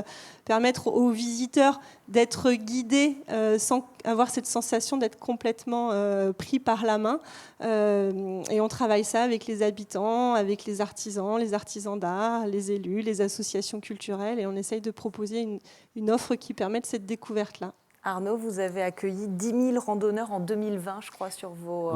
Speaker 5: permettre aux visiteurs d'être guidés sans avoir cette sensation d'être complètement pris par la main. Et on travaille ça avec les habitants, avec les artisans d'art, les élus, les associations culturelles, et on essaye de proposer une offre qui permette cette découverte-là.
Speaker 1: Arnaud, vous avez accueilli 10 000 randonneurs en 2020, je crois, sur vos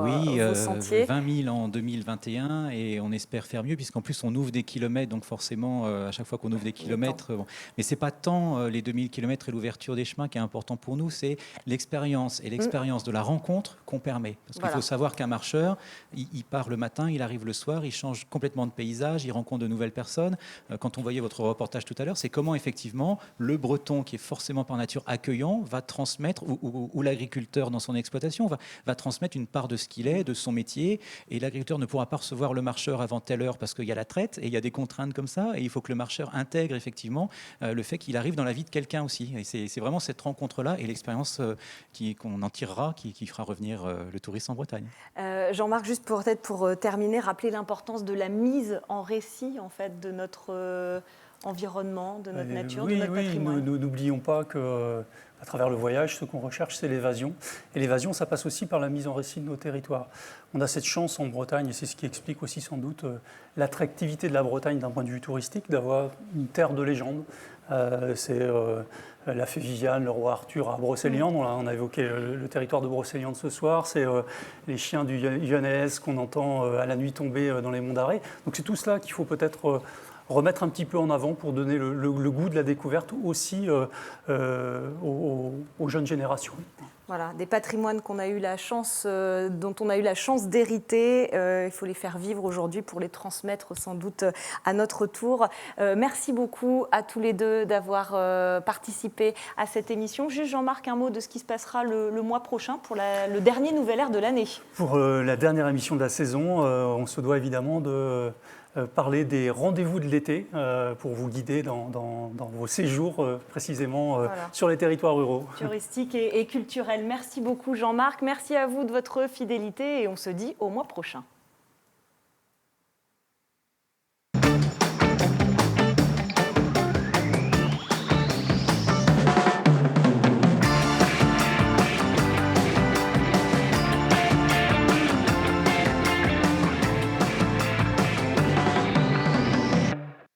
Speaker 1: sentiers.
Speaker 9: 20 000 en 2021 et on espère faire mieux puisqu'en plus on ouvre des kilomètres, donc forcément à chaque fois qu'on ouvre des kilomètres, mais c'est pas tant les 2000 kilomètres et l'ouverture des chemins qui est important pour nous, c'est l'expérience et l'expérience de la rencontre qu'on permet. Parce qu'il faut savoir qu'un marcheur, il part le matin, il arrive le soir, il change complètement de paysage, il rencontre de nouvelles personnes. Quand on voyait votre reportage tout à l'heure, c'est comment effectivement le Breton, qui est forcément par nature accueillant, va transmettre, ou l'agriculteur dans son exploitation va transmettre une part de ce qu'il est, de son métier, et l'agriculteur ne pourra pas recevoir le marcheur avant telle heure parce qu'il y a la traite, et il y a des contraintes comme ça, et il faut que le marcheur intègre effectivement le fait qu'il arrive dans la vie de quelqu'un aussi. Et c'est vraiment cette rencontre-là et l'expérience qu'on en tirera qui fera revenir le tourisme en Bretagne.
Speaker 1: Jean-Marc, juste peut-être pour terminer, rappeler l'importance de la mise en récit en fait, de notre environnement, de notre nature, de notre patrimoine.
Speaker 8: N'oublions pas que à travers le voyage, ce qu'on recherche, c'est l'évasion. Et l'évasion, ça passe aussi par la mise en récit de nos territoires. On a cette chance en Bretagne, et c'est ce qui explique aussi sans doute l'attractivité de la Bretagne d'un point de vue touristique, d'avoir une terre de légende. C'est la fée Viviane, le roi Arthur à Brocéliande. On a évoqué le territoire de Brocéliande ce soir. C'est les chiens du Lyonnaise qu'on entend à la nuit tombée dans les monts d'Arrée. Donc c'est tout cela qu'il faut peut-être remettre un petit peu en avant pour donner le goût de la découverte aussi aux jeunes générations.
Speaker 1: Voilà, des patrimoines dont on a eu la chance d'hériter. Il faut les faire vivre aujourd'hui pour les transmettre sans doute à notre tour. Merci beaucoup à tous les deux d'avoir participé à cette émission. Juste Jean-Marc, un mot de ce qui se passera le mois prochain pour le dernier Nouvel Air de l'année.
Speaker 8: Pour la dernière émission de la saison, on se doit évidemment de parler des rendez-vous de l'été pour vous guider dans vos séjours précisément sur les territoires ruraux.
Speaker 1: Touristiques et culturels. Merci beaucoup Jean-Marc. Merci à vous de votre fidélité et on se dit au mois prochain.